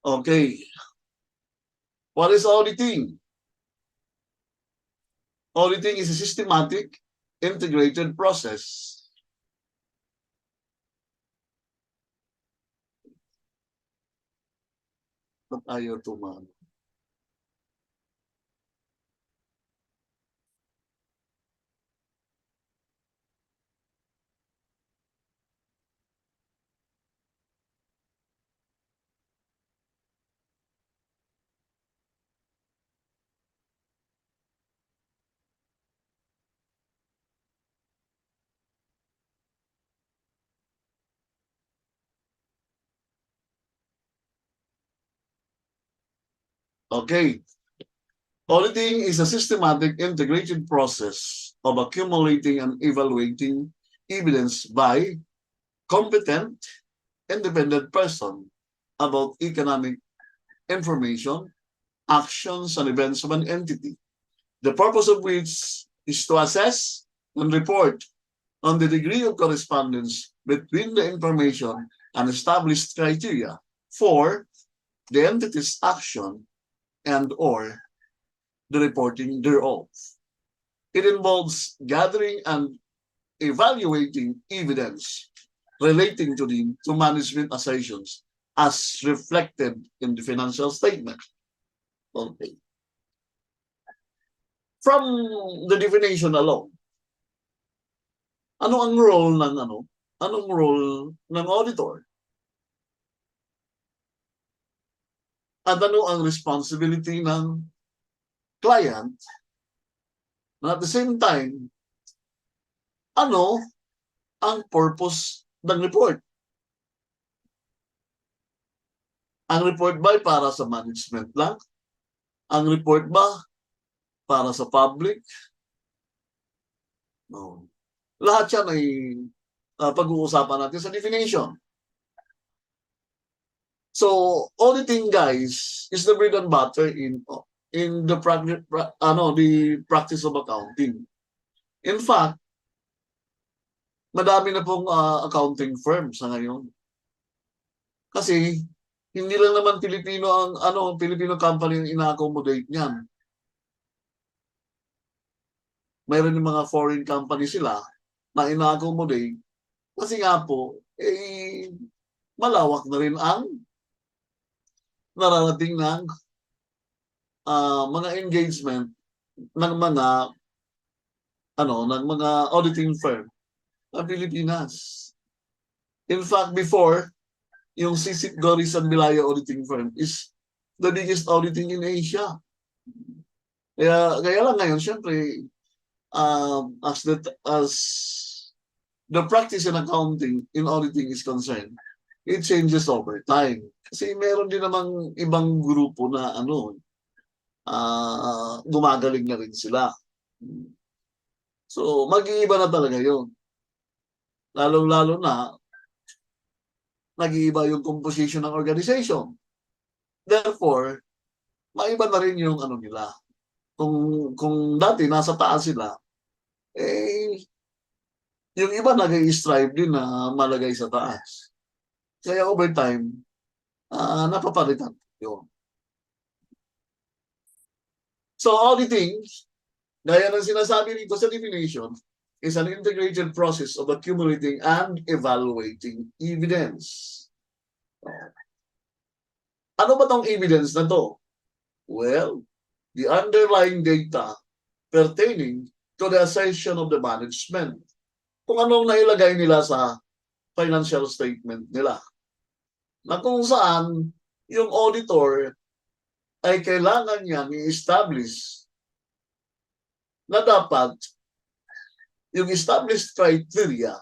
Okay. What is auditing? Auditing is a systematic, integrated process. Ba't ayaw tumama? Okay. Auditing is a systematic, integrated process of accumulating and evaluating evidence by competent, independent person about economic information, actions, and events of an entity. The purpose of which is to assess and report on the degree of correspondence between the information and established criteria for the entity's action and or the reporting thereof. It involves gathering and evaluating evidence relating to management assertions as reflected in the financial statement. Okay. From the definition alone, ano ang role ng anong role ng auditor? At ano ang responsibility ng client? And at the same time, ano ang purpose ng report? Ang report ba ay para sa management lang? Ang report ba para sa public? No. Lahat yan ay pag-uusapan natin sa definition. So, auditing, guys, is the bread and butter in the practice of accounting. In fact, madami na pong accounting firms sa ngayon. Kasi hindi lang naman Pilipino ang Filipino company ang ina-accommodate niyan. Mayroon yung mga foreign company sila na ina-accommodate kasi nga po malawak na rin ang nararating ng mga engagement ng mga auditing firm ng Pilipinas. In fact, before, yung Sisip Goris and Bilaya auditing firm is the biggest auditing in Asia. Kaya lang ngayon, syempre, as the practice in accounting, in auditing is concerned, it changes over time. Kasi meron din namang ibang grupo na gumagaling na rin sila. So, mag-iiba na talaga yun. Lalong-lalo na, nag-iiba yung composition ng organization. Therefore, maiba na rin yung nila. Kung dati nasa taas sila, yung iba nag-i-strive din na malagay sa taas. Kaya over time, napapalitan yun. So auditing, gaya ng sinasabi rito sa definition, is an integrated process of accumulating and evaluating evidence. Ano ba tong evidence na to? Well, the underlying data pertaining to the assertion of the management. Kung anong nailagay nila sa financial statement nila. Na kung saan yung auditor ay kailangan niyang i-establish na dapat yung established criteria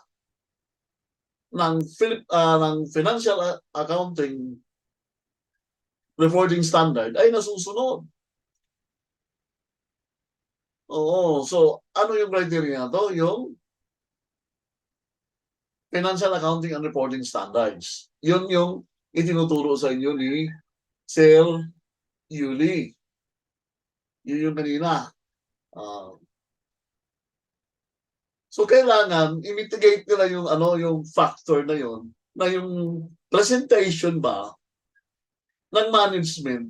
ng financial accounting reporting standard ay nasusunod. Oo, so ano yung criteria na to? Yung Financial Accounting and Reporting Standards. Yun yung itinuturo sa inyo ni Sir Yuli. Yun yung kanina. So kailangan i-mitigate nila yung factor na yun, na yung presentation ba ng management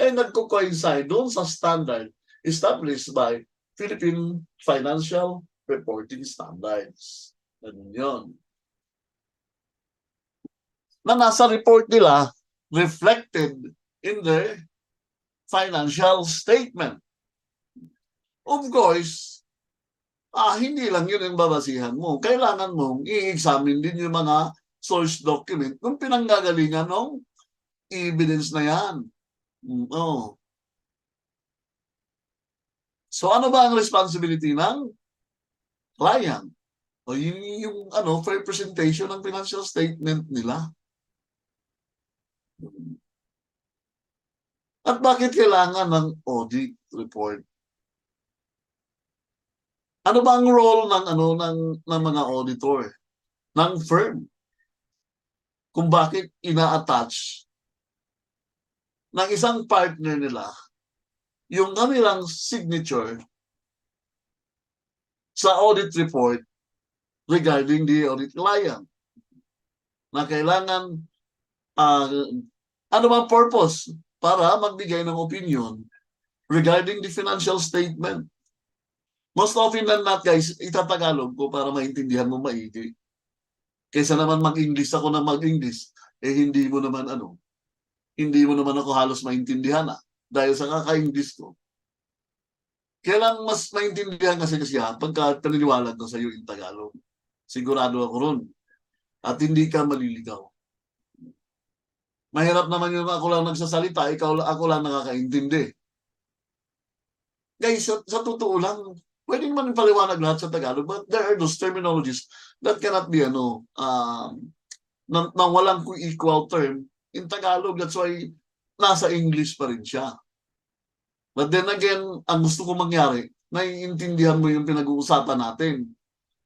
ay nagko-coincide doon sa standard established by Philippine Financial Reporting Standards. Ganun yun. Na nasa report nila reflected in the financial statement. Of course, hindi lang yun ang babasihan mo. Kailangan mong i-examine din yung mga source document kung pinanggagalingan ng evidence na yan. Oh. So ano ba ang responsibility ng client? O yung fair presentation ng financial statement nila. At bakit kailangan ng audit report? Ano ba ang role ng mga auditor ng firm? Kung bakit ina-attach ng isang partner nila yung kanilang signature sa audit report regarding the audit client, na kailangan ano bang purpose para magbigay ng opinion regarding the financial statement. Most often than not, guys, itatagalog ko para maintindihan mo maigi. Kaysa naman mag-English ako na mag-English, hindi mo naman ako halos maintindihan dahil sa kaka-English ko. Kailang mas maintindihan kasi pagka paniniwalag ko sa iyo in Tagalog. Sigurado ako ron. At hindi ka maliligaw. Mahirap naman yung ako lang nagsasalita, ako lang nakakaintindi. Guys, sa totoo lang, pwedeng man paliwanag lahat sa Tagalog, but there are those terminologies that cannot be na walang equal term in Tagalog. That's why nasa English pa rin siya. But then again, ang gusto ko mangyari, naiintindihan mo yung pinag-uusapan natin.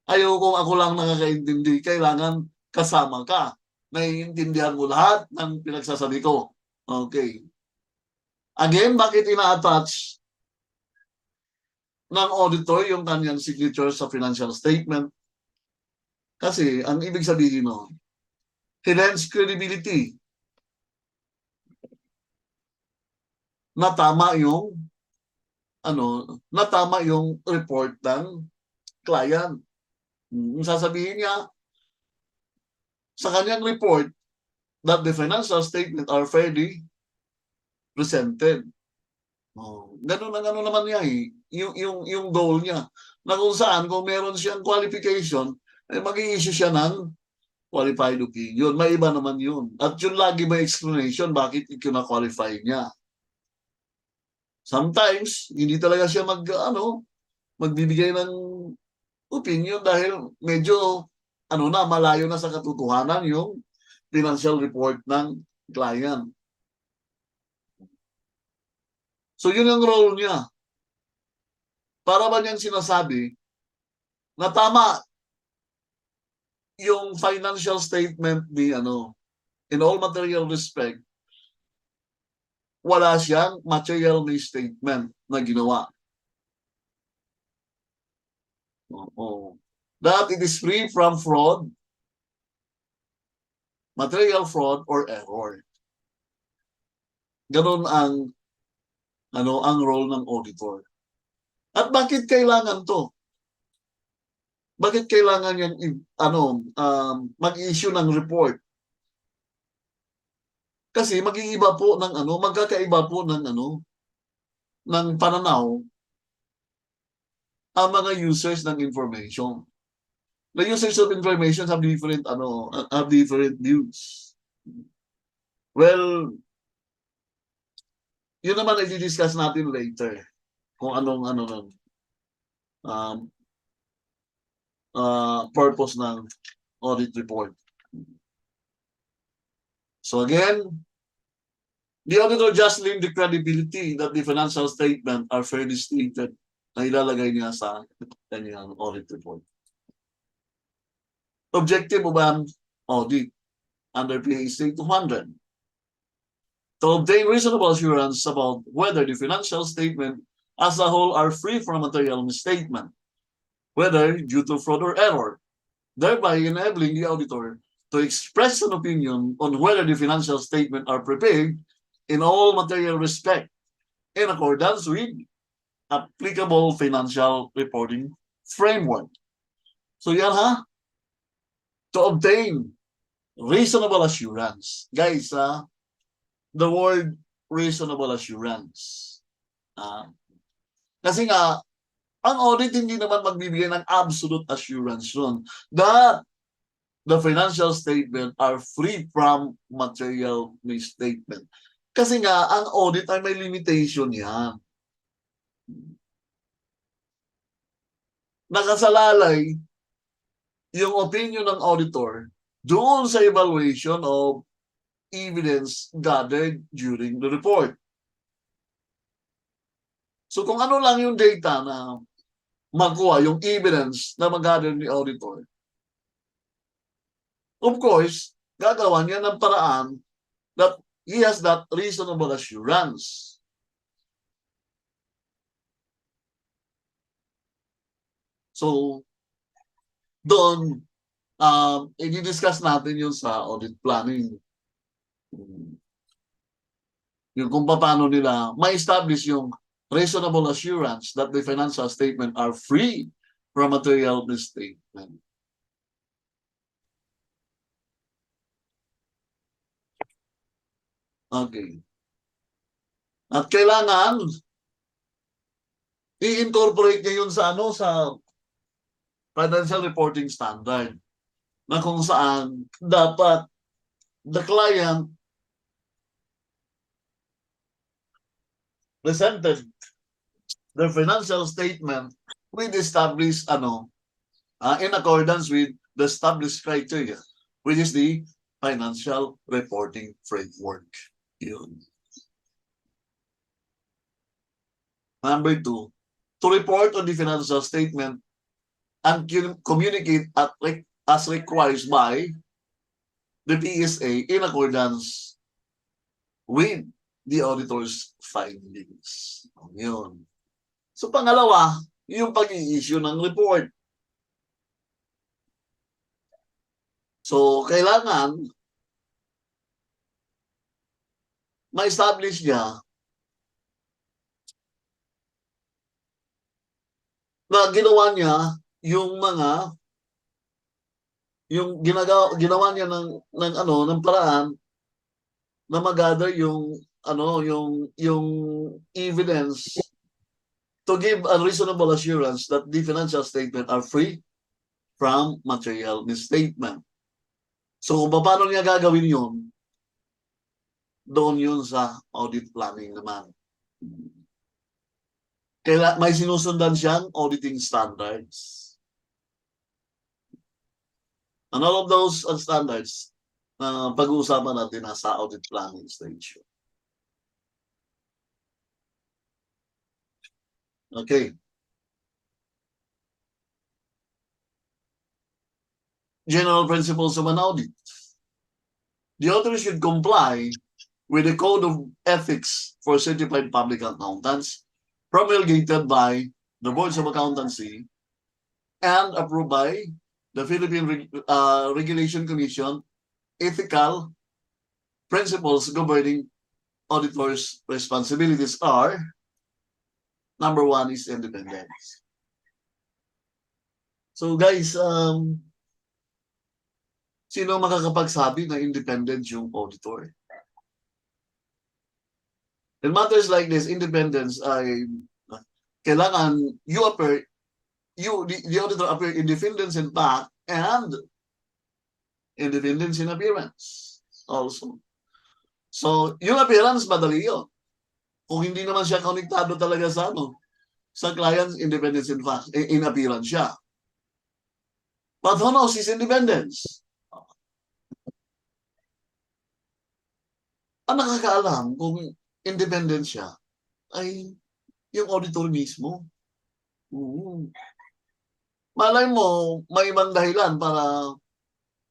Ayaw kung ako lang nakakaintindi, kailangan kasama ka. Naiintindihan mo lahat ng pinagsasabi ko. Okay. Again, bakit ina-attach ng auditor yung kanyang signature sa financial statement? Kasi ang ibig sabihin enhance credibility na tama yung report ng client. Sasabihin niya sa kanyang report that the financial statement are fairly presented. Ganun naman niya yung goal niya. Na kung saan, kung meron siyang qualification, mag-i-issue siya ng qualified opinion. May iba naman yun. At yun lagi may explanation bakit ikina-qualify niya. Sometimes, hindi talaga siya magbibigay ng opinion dahil medyo malayo na sa katotohanan yung financial report ng client. So yun ang role niya. Para ba niyang sinasabi na tama yung financial statement ni in all material respect, wala siyang material misstatement na ginawa. That it is free from fraud, material fraud, or error. Ganun ang role ng auditor. At bakit kailangan to? Bakit kailangan yan mag-issue ng report? Kasi magkakaiba po ng pananaw ang mga users ng information. The users of information have different views. Well, yun naman i-discuss natin later kung anong purpose ng audit report. So again, the auditor just linked the credibility that the financial statement are fairly stated na ilalagay niya sa kanyang audit report. Objective of an audit under PAC 200. To obtain reasonable assurance about whether the financial statement as a whole are free from material misstatement, whether due to fraud or error, thereby enabling the auditor to express an opinion on whether the financial statement are prepared in all material respect in accordance with applicable financial reporting framework. So yan ha, to obtain reasonable assurance. Guys, the word reasonable assurance. Kasi nga, ang audit hindi naman magbibigay ng absolute assurance yun that the financial statement are free from material misstatement. Kasi nga, ang audit ay may limitation yan. Nakasalalay yung opinion ng auditor doon sa evaluation of evidence gathered during the report. So kung ano lang yung data na makuha, yung evidence na mag-gather ni auditor, of course, gagawa niya ng paraan that he has that reasonable assurance. So, doon, i-discuss natin yun sa audit planning. Yung kung paano nila ma-establish yung reasonable assurance that the financial statement are free from material misstatement. Okay. At kailangan i-incorporate niya yun sa sa financial reporting standard na kung saan dapat the client presented their financial statement with established in accordance with the established criteria, which is the financial reporting framework. Yun. Number 2, to report on the financial statement and communicate as required by the PSA in accordance with the auditor's findings. Yun. So pangalawa, yung pag-i-issue ng report. So kailangan ma-establish niya na ginawa niya yung ginawa niya ng paraan na mag-gather yung evidence to give a reasonable assurance that the financial statement are free from material misstatement. So kung paano niya gagawin yun, doon yun sa audit planning naman. Kaya may sinusundan siyang auditing standards. And all of those standards, pag-uusapan natin nasa audit planning stage. Okay. General principles of an audit. The auditor should comply with the Code of Ethics for Certified Public Accountants promulgated by the Boards of Accountancy and approved by the Philippine Regulation Commission. Ethical principles governing auditors' responsibilities are: number 1 is independence. So guys, sino makakapagsabi na independent yung auditor? In matters like this, independence ay kailangan the auditor appear independent in fact and independence in appearance also. So, yung appearance, madali yun. Kung hindi naman siya konektado talaga sa client's independence in fact, in appearance siya. But who knows his independence? Ang nakakaalam kung independent siya ay yung auditor mismo. Malay mo, may ibang dahilan para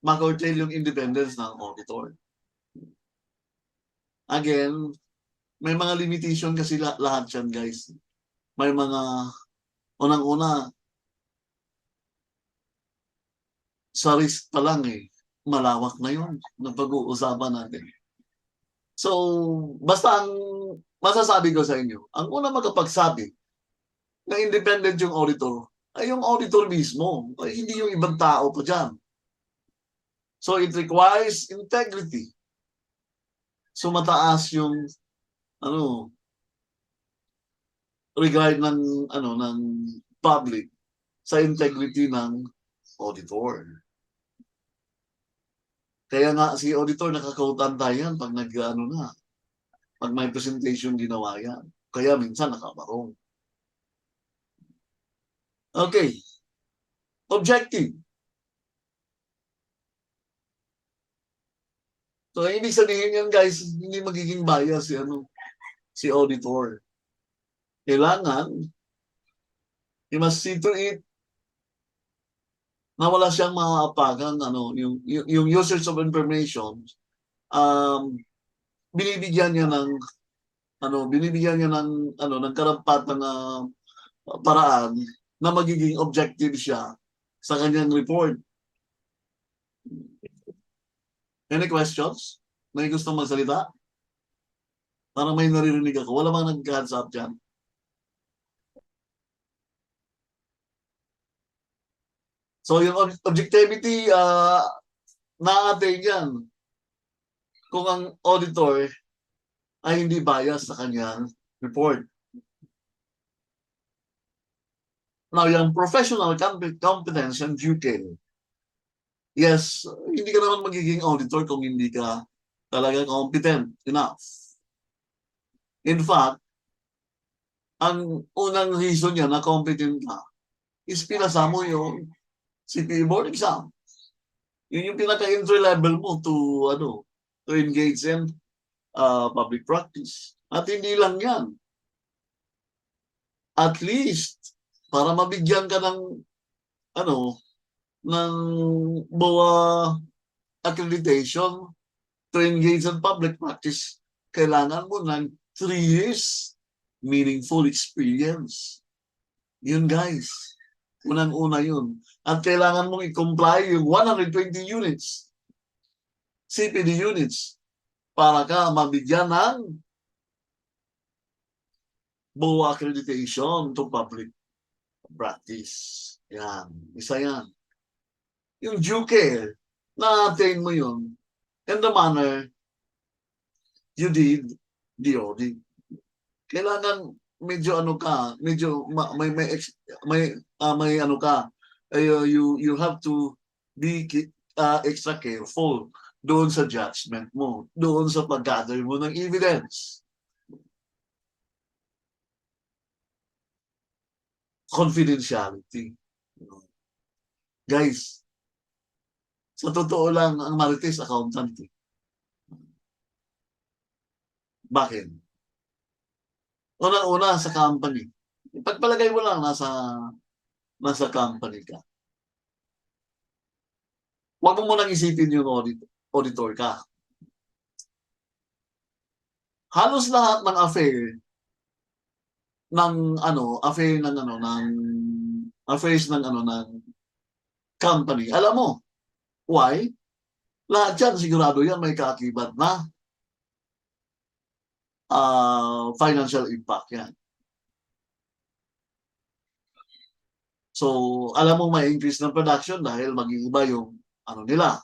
ma-curtail yung independence ng auditor. Again, may mga limitation kasi lahat yan, guys. May mga, unang-una, sa risk pa lang malawak na yun na pag-uusapan natin. So, basta ang masasabi ko sa inyo, ang unang makapagsabi na independent yung auditor ay yung auditor mismo, ay hindi yung ibang tao pa dyan. So, it requires integrity. So, mataas yung ano regard ng public sa integrity ng auditor. Kaya nga si auditor nakakautan yan pag pag may presentation ginawa yan. Kaya minsan nakabarong. Okay. Objective. So, ibig sabihin yan guys, hindi magiging bias si auditor. Kailangan, you must see to it na wala siyang maapagang yung users of information, um, binibigyan niya ng karampatang paraan na magiging objective siya sa kanyang report. Any questions? May gustong magsalita? Parang may naririnig ako. Wala bang nag-hands up dyan? So yung objectivity, na-attain yan kung ang auditor ay hindi bias sa kanyang report. Now, yung professional competence and duty, yes, hindi ka naman magiging auditor kung hindi ka talaga competent enough. In fact, ang unang reason niya na competent ka is pinasa mo yung CPA board exam. Yun yung pinaka-entry level mo to engage in public practice. At hindi lang yan. At least, para mabigyan ka ng BOA accreditation to engage in public practice, kailangan mo ng 3 years meaningful experience. Yun guys. Unang-una yun. At kailangan mong i-comply yung 120 units, CPD units, para ka mabigyan ng BOA accreditation to public practice. Yan. Isa yan. Yung due care, na-attain mo yun in the manner you did the audit. Kailangan medyo you have to be extra careful doon sa judgment mo, doon sa pag-gather mo ng evidence. Confidentiality. Guys, sa totoo lang, ang Marites accountant. Bakit? Unang-una sa company. Pagpalagay mo lang nasa company ka. Huwag mo munang isipin yung auditor ka. Halos lahat ng affairs ng company. Alam mo, why? Lahat yan, sigurado yan, may kaakibat na financial impact yan. So, alam mo may increase ng production dahil mag-iiba yung nila.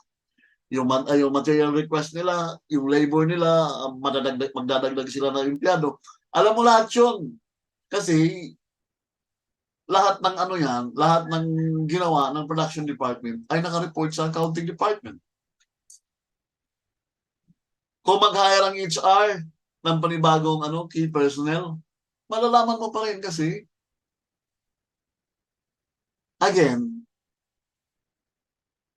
Yung material request nila, yung labor nila, magdadagdag sila ng empleyado. Alam mo lahat yun. Kasi lahat ng ginawa ng production department ay naka-report sa accounting department. Kung mag-hire ang HR ng panibagong key personnel, malalaman mo pa rin kasi, again,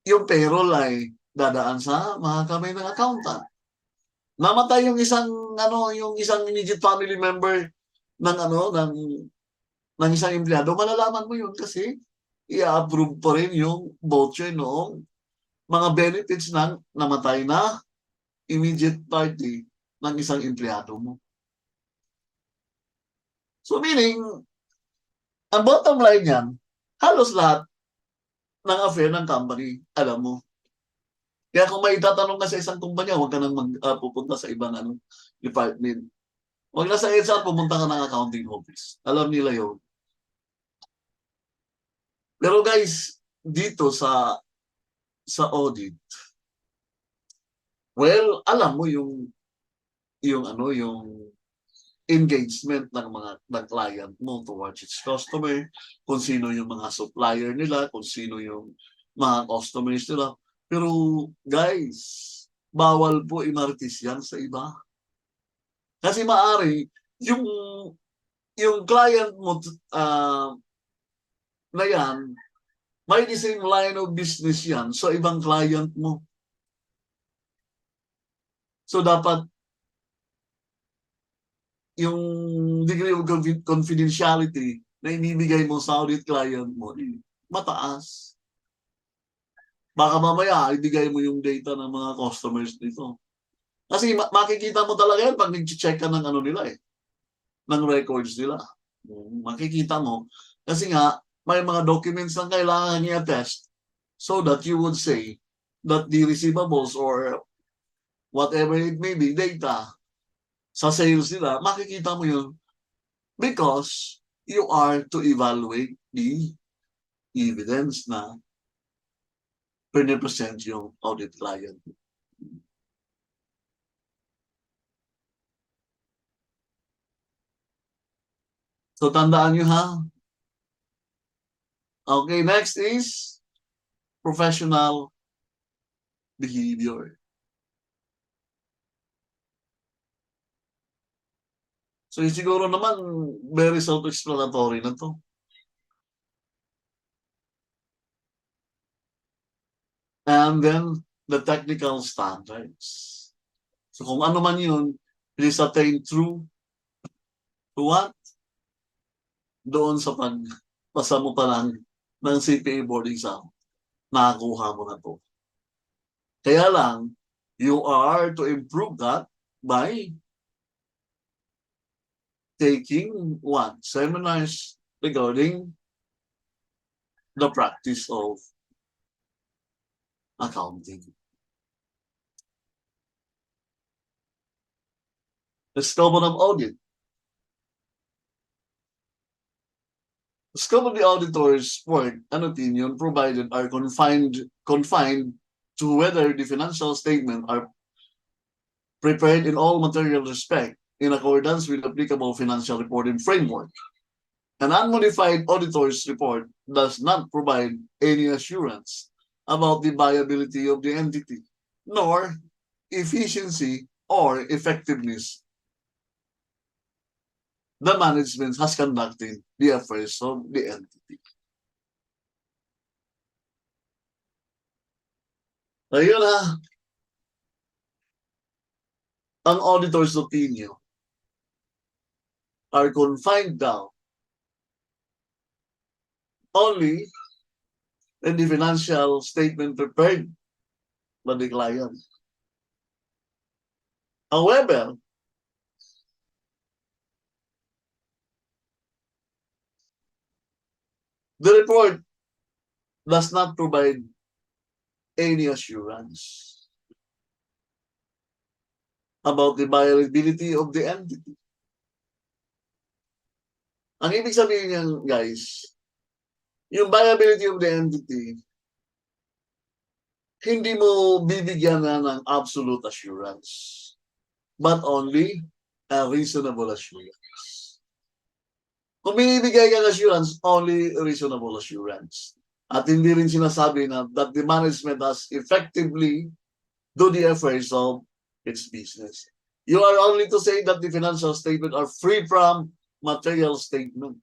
yung payroll ay dadaan sa mga kamay ng accountant. Namatay yung isang immediate family member ng isang empleyado, malalaman mo yun kasi i-approve pa rin yung voucher noong mga benefits ng namatay na immediate party ng isang empleyado mo. So meaning, ang bottom line yan, halos lahat ng affair ng company, alam mo. Kaya kung may tatanong ka sa isang kumpanya, huwag ka nang pupunta sa ibang department. Huwag na sa HR, pumunta ka ng accounting office. Alam nila yun. Pero guys, dito sa audit, well, alam mo yung engagement ng client mo towards its customer, kung sino yung mga supplier nila, kung sino yung mga customers nila. Pero guys, bawal po imartis yan sa iba. Kasi maari yung yung client mo na yan, may the same line of business yan sa ibang client mo. So dapat yung degree of confidentiality na inibigay mo sa audit client mo, mataas. Baka mamaya, ibigay mo yung data ng mga customers dito. Kasi makikita mo talaga yan pag nag-check ka ng ano nila ng records nila. Makikita mo. Kasi nga, may mga documents na kailangan i-attest so that you would say that the receivables or whatever it may be, data sa sales nila, makikita mo yun because you are to evaluate the evidence na pinipresent yung audit client. So tandaan nyo ha. Okay, next is professional behavior. So siguro naman very self-explanatory na to. And then the technical standards. So kung ano man yun, please attain through to what? Doon sa pagpasa mo pa lang ng CPA board exam, nakakuha mo na to. Kaya lang, you are to improve that by taking what? Seminars regarding the practice of accounting. The scope of audit. The scope of the auditor's work and opinion provided are confined to whether the financial statements are prepared in all material respect in accordance with applicable financial reporting framework. An unmodified auditor's report does not provide any assurance about the viability of the entity, nor efficiency or effectiveness the management has conducted the affairs of the entity. Ayun na, ang auditor's opinion are confined down only in the financial statement prepared by the client. However, the report does not provide any assurance about the viability of the entity. Ang ibig sabihin niyan, guys, yung viability of the entity, hindi mo bibigyan na ng absolute assurance, but only a reasonable assurance. Kung binibigay ka ng assurance, only reasonable assurance. At hindi rin sinasabi na that the management has effectively do the affairs of its business. You are only to say that the financial statements are free from material statement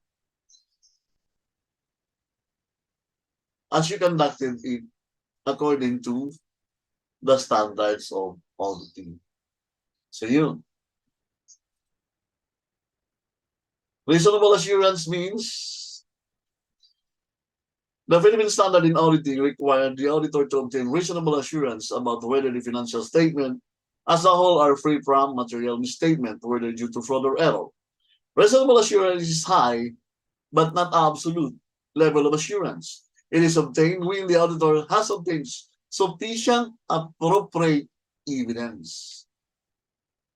as you conducted it according to the standards of auditing. So yun. Reasonable assurance means the Philippine standard in auditing required the auditor to obtain reasonable assurance about whether the financial statement as a whole are free from material misstatement, whether due to fraud or error. Reasonable assurance is high, but not absolute level of assurance. It is obtained when the auditor has obtained sufficient appropriate evidence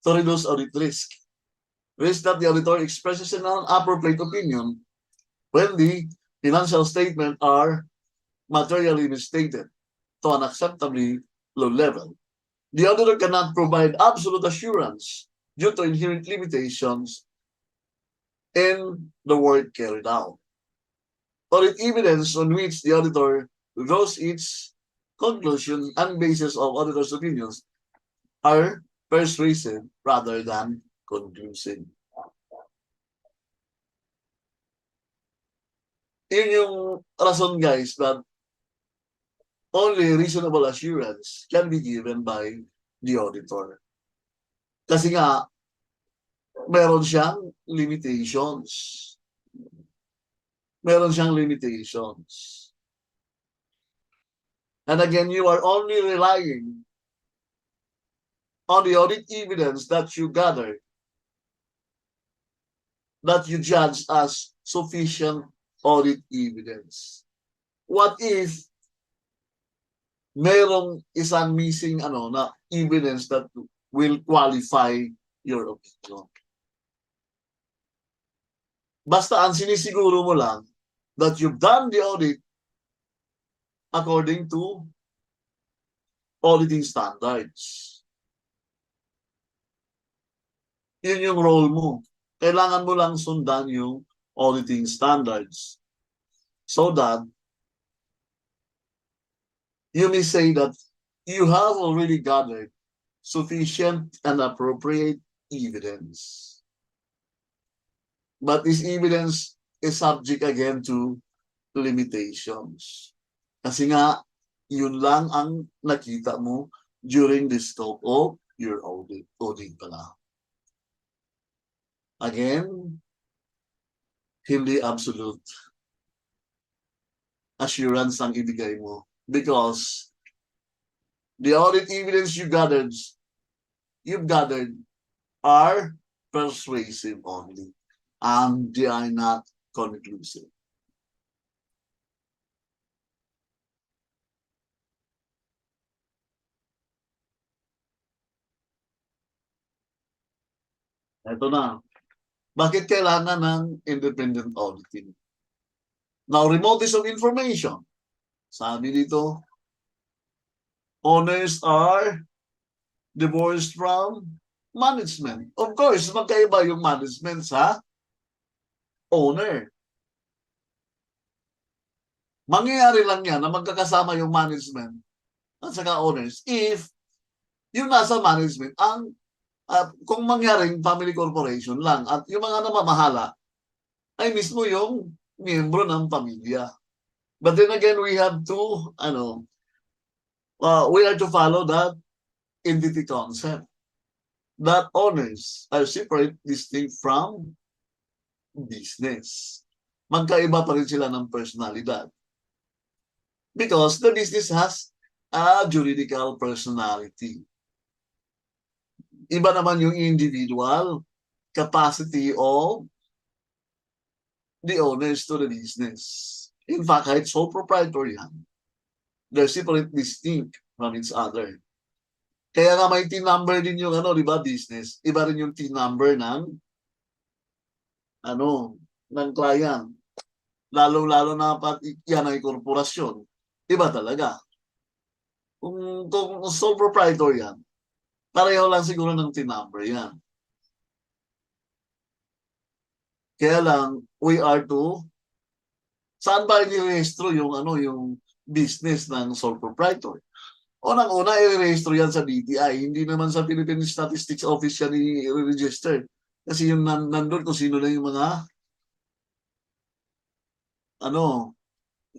to reduce audit risk. Risk that the auditor expresses an appropriate opinion when the financial statements are materially misstated to an acceptably low level. The auditor cannot provide absolute assurance due to inherent limitations in the work carried out. Audit evidence on which the auditor draws its conclusion and basis of auditor's opinions are persuasive rather than conclusive. Yun yung rason, guys, that only reasonable assurance can be given by the auditor. Kasi nga, meron siyang limitations. Meron siyang limitations. And again, you are only relying on the audit evidence that you gather, that you judge as sufficient audit evidence. What if merong isang missing na evidence that will qualify your opinion? Basta ang sinisiguro mo lang that you've done the audit according to auditing standards. Yun yung role mo. Kailangan mo lang sundan yung auditing standards so that you may say that you have already gathered sufficient and appropriate evidence. But this evidence is subject again to limitations. Kasi nga, yun lang ang nakita mo during the scope of your audit. Audit pala. Again, hindi absolute assurance ang ibigay mo because the audit evidence you've gathered are persuasive only and they are not conclusive. Ito na. Bakit kailangan ng independent auditing? Now, remoteness of information. Sabi dito, owners are divorced from management. Of course, magkaiba yung management sa owner. Mangyayari lang yan na magkakasama yung management at saka owners if yung nasa management ang kung mangyaring family corporation lang at yung mga namamahala ay mismo yung miyembro ng pamilya. But then again, we have to we are to follow that entity concept that owners are separate, distinct from business. Magkaiba pa rin sila ng personalidad because the business has a juridical personality. Iba naman yung individual capacity of the owners to the business. In fact, kahit sole proprietor yan, they're separate, distinct from each other. Kaya nga may TIN number din yung di ba, business. Iba rin yung TIN number ng ng client. Lalo-lalo na pati yan ay korporasyon. Iba talaga. Kung sole proprietor yan, pareho lang siguro ng TIN number yan. Kaya lang, we are to, saan ba i-rehistro yung yung business ng sole proprietor? Unang-una, i-rehistro yan sa DTI. Hindi naman sa Philippine Statistics Office yan i-register. Kasi yung nandun kung sino na yung mga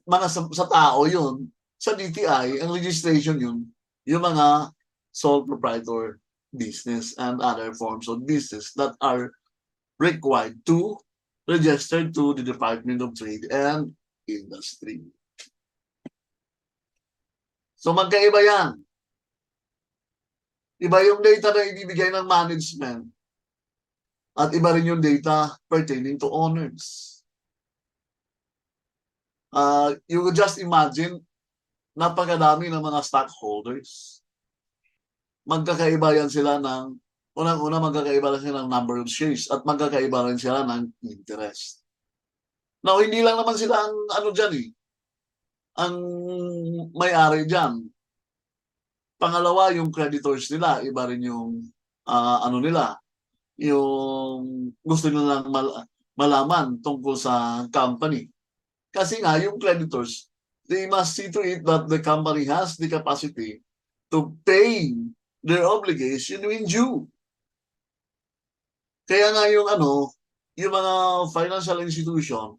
mga sa tao yun. Sa DTI, ang registration yun, yung mga sole proprietor business and other forms of business that are required to register to the Department of Trade and Industry. So magkaiba yan. Iba yung data na ibibigay ng management at iba rin yung data pertaining to owners. You could just imagine napakadami ng mga stockholders. Magkakaiba yan sila ng, unang-una magkakaiba lang sila ng number of shares at magkakaiba rin sila ng interest. Now, hindi lang naman sila ang ano dyan ang may-ari dyan. Pangalawa, yung creditors nila, iba rin yung ano nila, yung gusto nilang malaman tungkol sa company. Kasi nga, yung creditors, they must see to it that the company has the capacity to pay their obligation when due. Kaya nga yung ano, yung mga financial institution,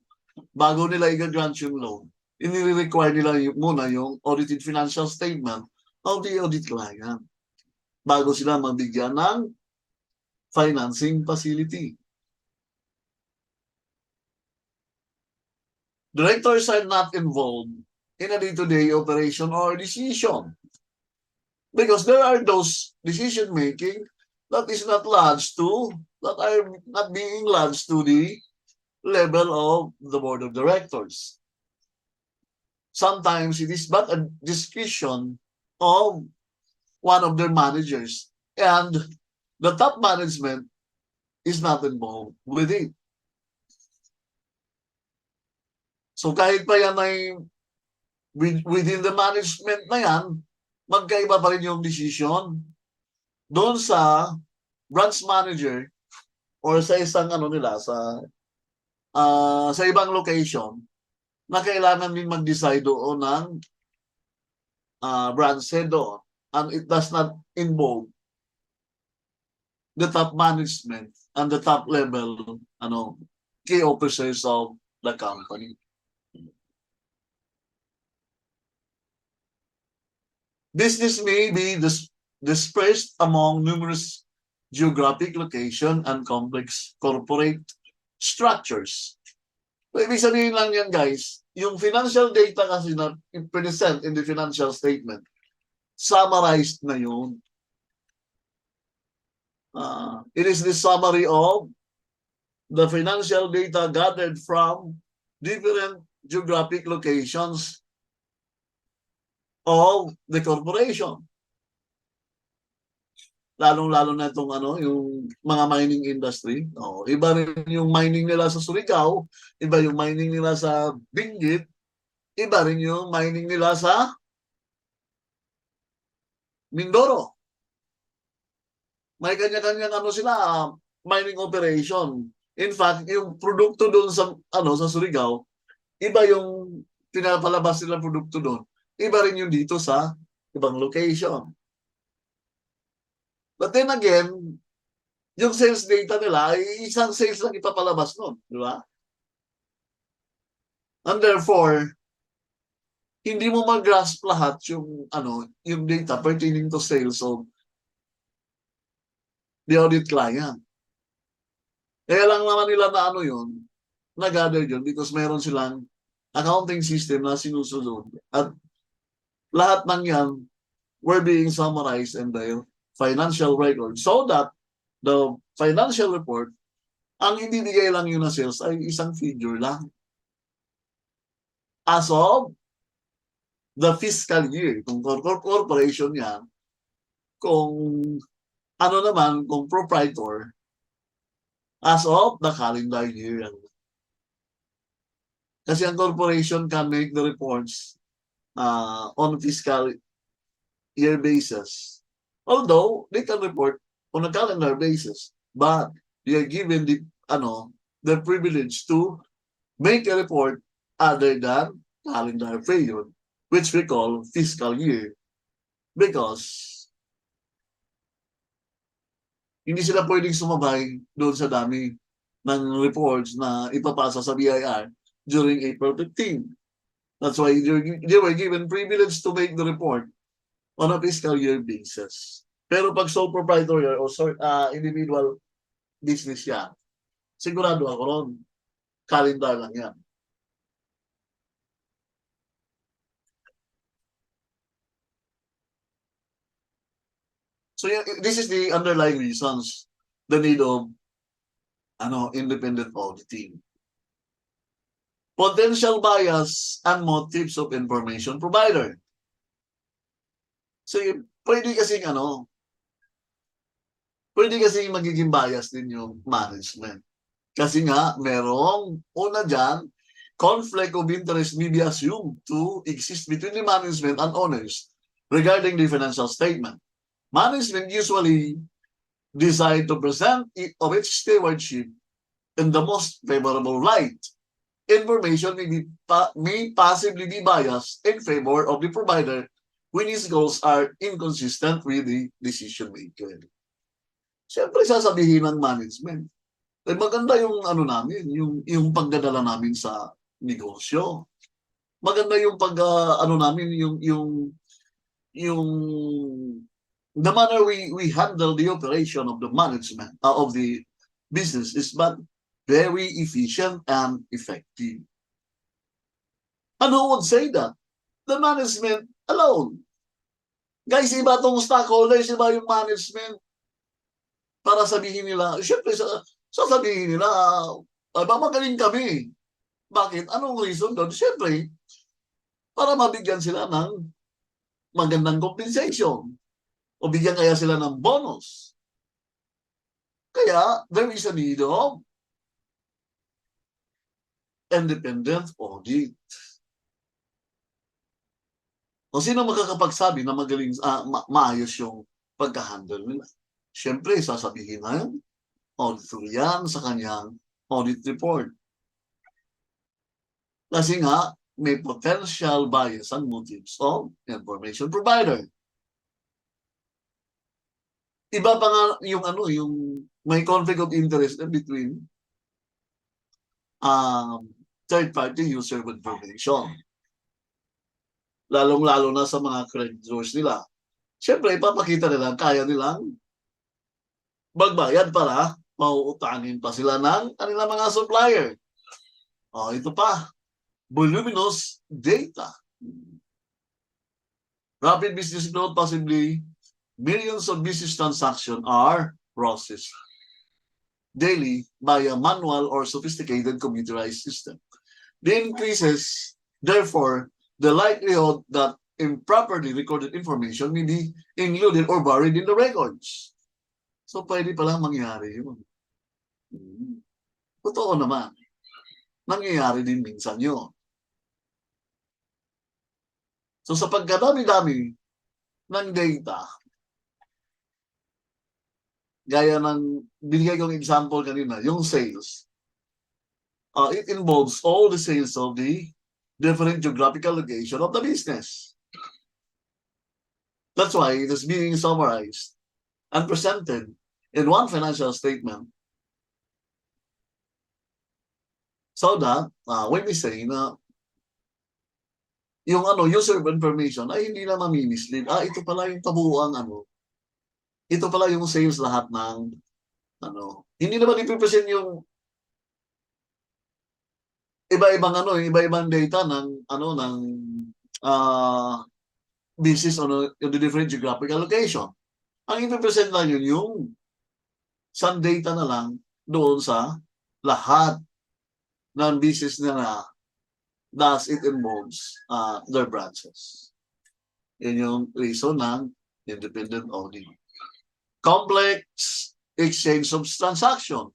bago nila i-grant yung loan, ini-require nila muna yung audited financial statement of the audit client bago sila mabigyan ng financing facility. Directors are not involved in a day-to-day operation or decision because there are those decision making that is not lodged to, that are not being lodged to the level of the board of directors. Sometimes it is but a discretion of one of their managers, and the top management is not involved with it. So kahit pa yan ay within the management na yan, magkaiba pa rin yung decision doon sa branch manager or sa isang ano nila sa ibang location na kailangan din mag-decide doon ng branch head doon, and it does not involve the top management and the top level key officers of the company. Business may be dispersed among numerous geographic location and complex corporate structures. So, ibig sabihin lang yan, guys, yung financial data kasi na present in the financial statement, summarized na yun. It is the summary of the financial data gathered from different geographic locations of the corporation. Lalong-lalo na itong yung mga mining industry. Iba rin yung mining nila sa Surigao, iba yung mining nila sa Benguet, iba rin yung mining nila sa Mindoro. May kanya-kanyang sila, mining operation. In fact, yung produkto doon sa Surigao, iba yung pinapalabas nilang produkto doon. Iba rin yung dito sa ibang location. But then again, yung sales data nila ay isang sales lang ipapalabas nun, di ba? And therefore, hindi mo mag-grasp lahat yung data pertaining to sales of the audit client. Kaya lang naman nila na yun, na-gather yun because meron silang accounting system na sinusunod. At lahat ng yan were being summarized in the financial record so that the financial report, ang ibibigay lang yun na sales ay isang figure lang. As of the fiscal year, kung corporation yan, kung kung proprietor, as of the calendar year. Kasi ang corporation can make the reports on fiscal year basis. Although, they can report on a calendar basis, but they are given the privilege to make a report other than calendar period, which we call fiscal year. Because hindi sila pwedeng sumabay doon sa dami ng reports na ipapasa sa BIR during April 15. That's why they were given privilege to make the report on a fiscal year basis. Pero pag sole proprietor or individual business yan, sigurado ako ron, calendar lang yan. So this is the underlying reasons, the need of independent auditing. Potential bias and motives of information provider. So, pwede kasing pwede kasing magiging bias din yung management. Kasi nga, merong una diyan, conflict of interest may be assumed to exist between the management and owners regarding the financial statement. Management usually decide to present of its stewardship in the most favorable light. Information may possibly be biased in favor of the provider when his goals are inconsistent with the decision maker. Siyempre, sasabihin ng management, maganda yung namin, yung pagdadala namin sa negosyo. Maganda yung namin, yung the manner we handle the operation of the management, of the business is but very efficient and effective. And who would say that? The management alone. Guys, iba tong stockholders, iba yung management. Para sabihin nila, syempre, sasabihin nila, magaling kami. Bakit? Anong reason doon? Syempre, para mabigyan sila ng magandang compensation. O bigyan kaya sila ng bonus. Kaya, there is a need of independent audit. O sino makakapagsabi na magaling, maayos yung pagka-handle nila? Siyempre, sasabihin na yun, auditor yan sa kanyang audit report. Kasi nga, may potential bias and motives of information provider. Iba pa nga yung yung may conflict of interest between third-party user of information. Lalong-lalo na sa mga creditors nila. Siyempre, ipapakita nila, kaya nilang magbayad para mauutangin pa sila ng kanilang mga supplier. Ito pa, voluminous data. Rapid business growth, possibly millions of business transactions are processed daily by a manual or sophisticated computerized system. The increases, therefore, the likelihood that improperly recorded information may be included or buried in the records. So, pwede palang mangyari yun. Totoo naman. Nangyayari din minsan yun. So, sa pagkadami-dami ng data, gaya ng binigay kong example kanina, yung sales, it involves all the sales of the different geographical location of the business. That's why it is being summarized and presented in one financial statement so that when we say na yung user information ay hindi na mamimislead. Ito pala yung kabuuang ito pala yung sales lahat ng hindi naman ipipresent yung iba-ibang iba-ibang data ng ng business on the different geographical location. Ang ipipresent lang yun yung some data na lang doon sa lahat ng business na thus it involves their branches. Yan yung reason ng independent audit. Complex exchange of transaction.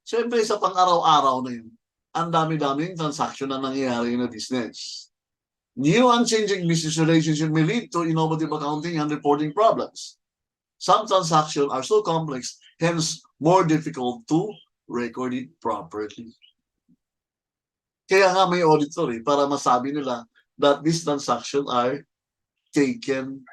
Siyempre sa pang-araw-araw na yun, ang dami-daming transaction na nangyayari na business. New and changing business relationship may lead to innovative accounting and reporting problems. Some transactions are so complex, hence more difficult to record it properly. Kaya nga may auditor para masabi nila that these transactions are taken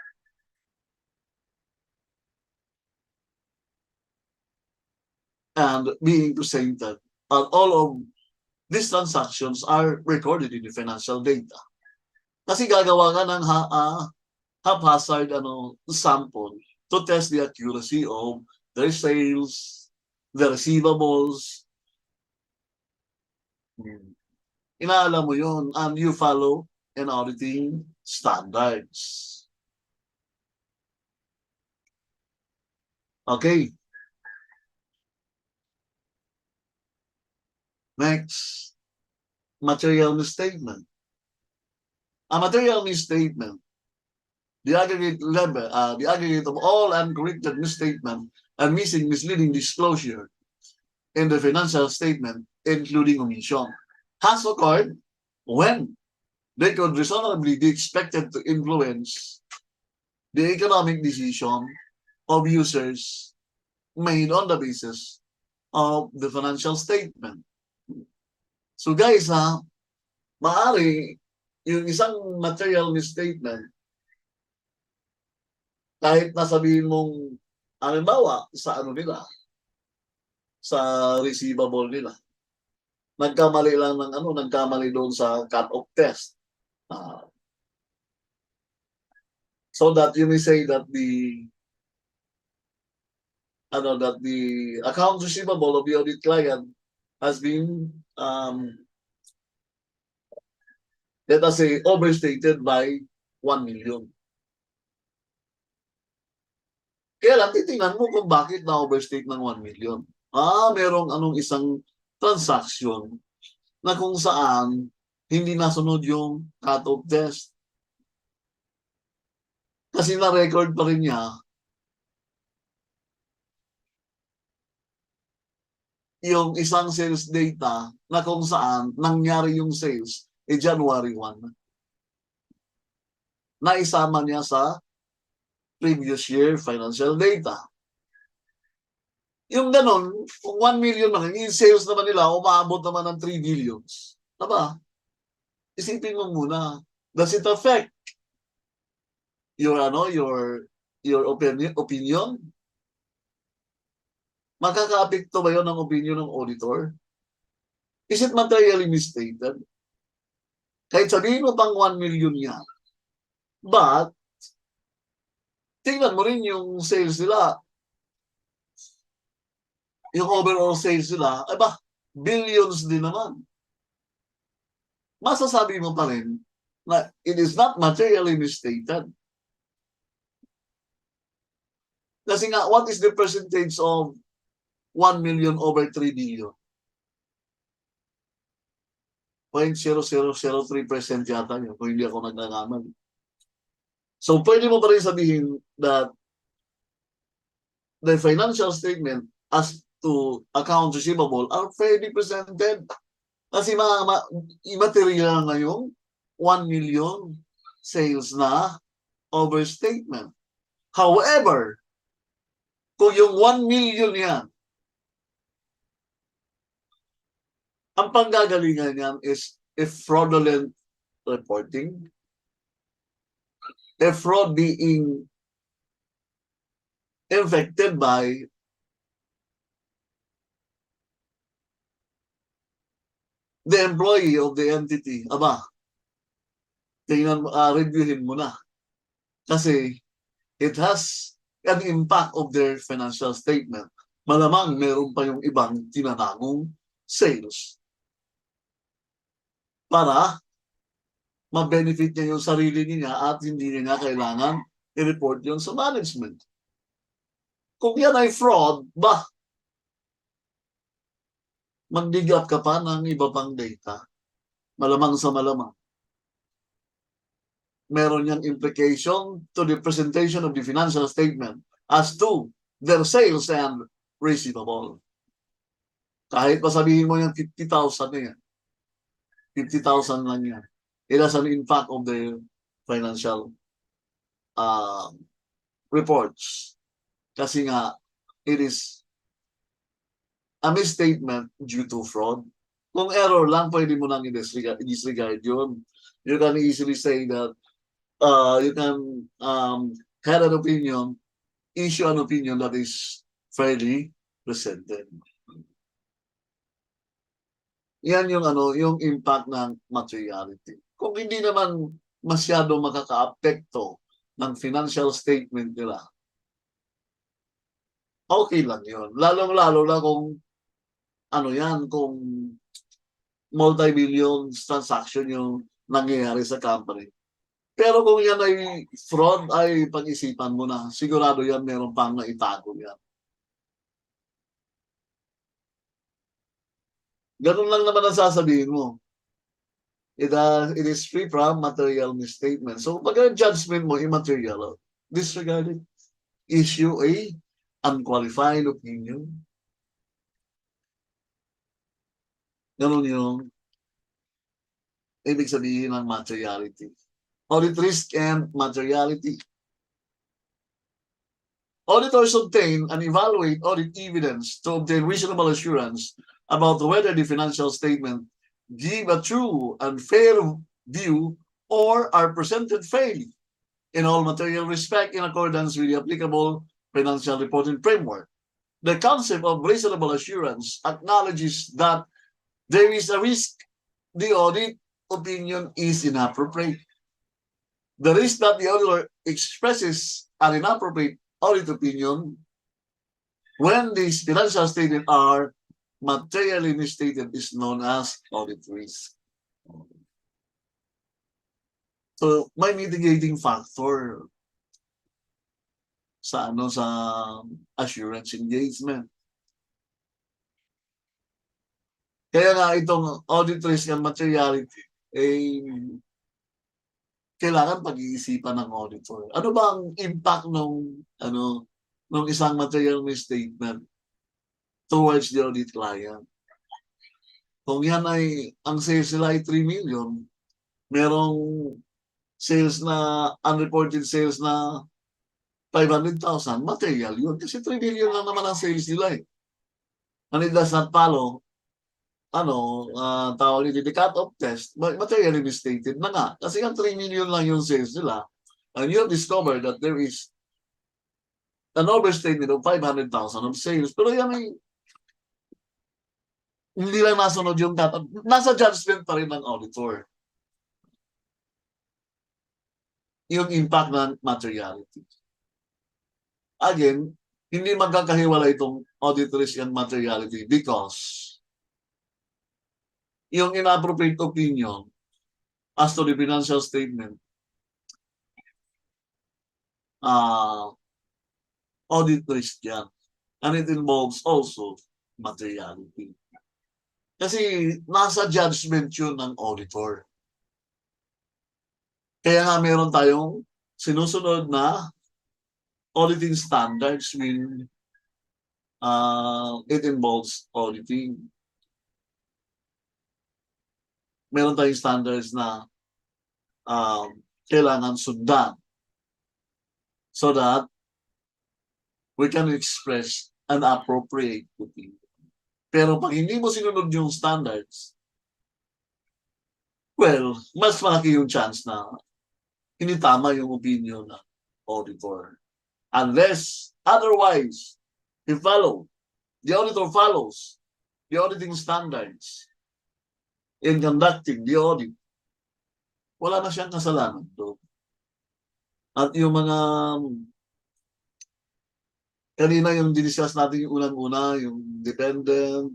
and being presented, and all of these transactions are recorded in the financial data. Kasi gagawa ka ng haphazard sample to test the accuracy of their sales, their receivables. Inaalam mo yun, and you follow an auditing standards. Okay. Next, material misstatement. A material misstatement the aggregate of all uncorrected misstatement and misleading disclosure in the financial statement, including omission, has occurred when they could reasonably be expected to influence the economic decision of users made on the basis of the financial statement. So guys, maaari yung isang material misstatement, kahit nasabihin mong, halimbawa, sa ano nila, sa receivable nila, nagkamali lang ng nagkamali doon sa cut-off test. So that you may say that the account receivable of the audit client has been let us say overstated by 1 million. Kaya lang titingnan mo kung bakit na-overstate ng 1 million. Merong isang transaction na kung saan hindi nasunod yung cut-off test. Kasi na-record pa rin niya yung isang sales data na kung saan nangyari yung sales January 1. Naisama niya sa previous year financial data. Yung ganon, kung 1 million naman, yung sales naman nila, umaabot naman ng 3 billions. Diba? Isipin mo muna, does it affect your opinion? Makaka-apekto ba yun ng opinion ng auditor? Is it materially misstated? Kahit sabihin mo pang 1 million yan. But, tingnan mo rin yung sales nila. Yung overall sales nila, billions din naman. Masasabi mo pa rin na it is not materially misstated. Kasi nga, what is the percentage of 1 million over 3 billion? 0.0003% yata yun, kung hindi ako nagnakamali. So, pwede mo pa rin sabihin that the financial statement as to account receivable are fairly presented. Kasi immaterial na yung 1 million sales na overstatement. However, kung yung 1 million yan, ang panggagalingan yan is if fraudulent reporting, if fraud being infected by the employee of the entity, reviewin mo na. Kasi it has an impact of their financial statement. Malamang meron pa yung ibang tinatagong sales para ma-benefit niya yung sarili niya at hindi niya kailangan i-report yun sa management. Kung yan ay fraud, mag-dig up ka pa ng iba pang data. Malamang sa malamang. Meron niyang implication to the presentation of the financial statement as to their sales and receivable. Kahit pasabihin mo yung 50,000 na yan. 50,000 lang yan. It has an impact of the financial reports. Kasi nga, it is a misstatement due to fraud. Kung error lang, pwede mo nang i-disregard yun. You can easily say that you can have an opinion, issue an opinion that is fairly presented. Yan yung yung impact ng materiality. Kung hindi naman masyado makaka-apekto ng financial statement nila, okay lang yun. Lalong-lalo na kung kung multi-billion transaction yung nangyayari sa company. Pero kung yan ay fraud, ay pag-isipan mo na. Sigurado yan, meron pang naitago yan. Ganun lang naman ang sasabihin mo. It is free from material misstatement. So pag ang judgment mo immaterial, disregard it. Issue a unqualified opinion. Ganun yung ibig sabihin ng materiality. Audit risk and materiality. Auditors obtain and evaluate audit evidence to obtain reasonable assurance about whether the financial statement give a true and fair view or are presented fairly in all material respect in accordance with the applicable financial reporting framework. The concept of reasonable assurance acknowledges that there is a risk the audit opinion is inappropriate. The risk that the auditor expresses an inappropriate audit opinion when these financial statements are materially misstated is known as audit risk. So, may mitigating factor sa assurance engagement. Kaya nga itong audit risk and materiality kailangan pag-iisipan ng auditor. Ano ba ang impact nung isang material misstatement towards the audit client? Kung yan ay ang sales nila ay 3 million, merong sales na unreported sales na 500,000, material yun. Kasi 3 million lang naman ang sales nila eh. And it does not follow tawag nito, the cut-off test, materially misstated na nga. Kasi nga 3 million lang yung sales nila. And you have discovered that there is an overstatement of 500,000 of sales. Pero yan ay hindi lang nasunod yung data. Nasa judgment pa rin ng auditor. Yung impact ng materiality. Again, hindi magkakahiwala itong audit risk and materiality because yung inappropriate opinion as to the financial statement, audit risk yan. And it involves also materiality. Kasi nasa judgment yun ng auditor. Kaya nga meron tayong sinusunod na auditing standards when it involves auditing. Meron tayong standards na kailangan sundan so that we can express an appropriate opinion. Pero pag hindi mo sinunod yung standards, well, mas malaki yung chance na hindi tama yung opinion ng auditor. Unless otherwise, the auditor follows the auditing standards in conducting the audit, wala na siyang kasalanan doon. At yung mga kanina yung diniscuss natin yung unang-una, yung dependent,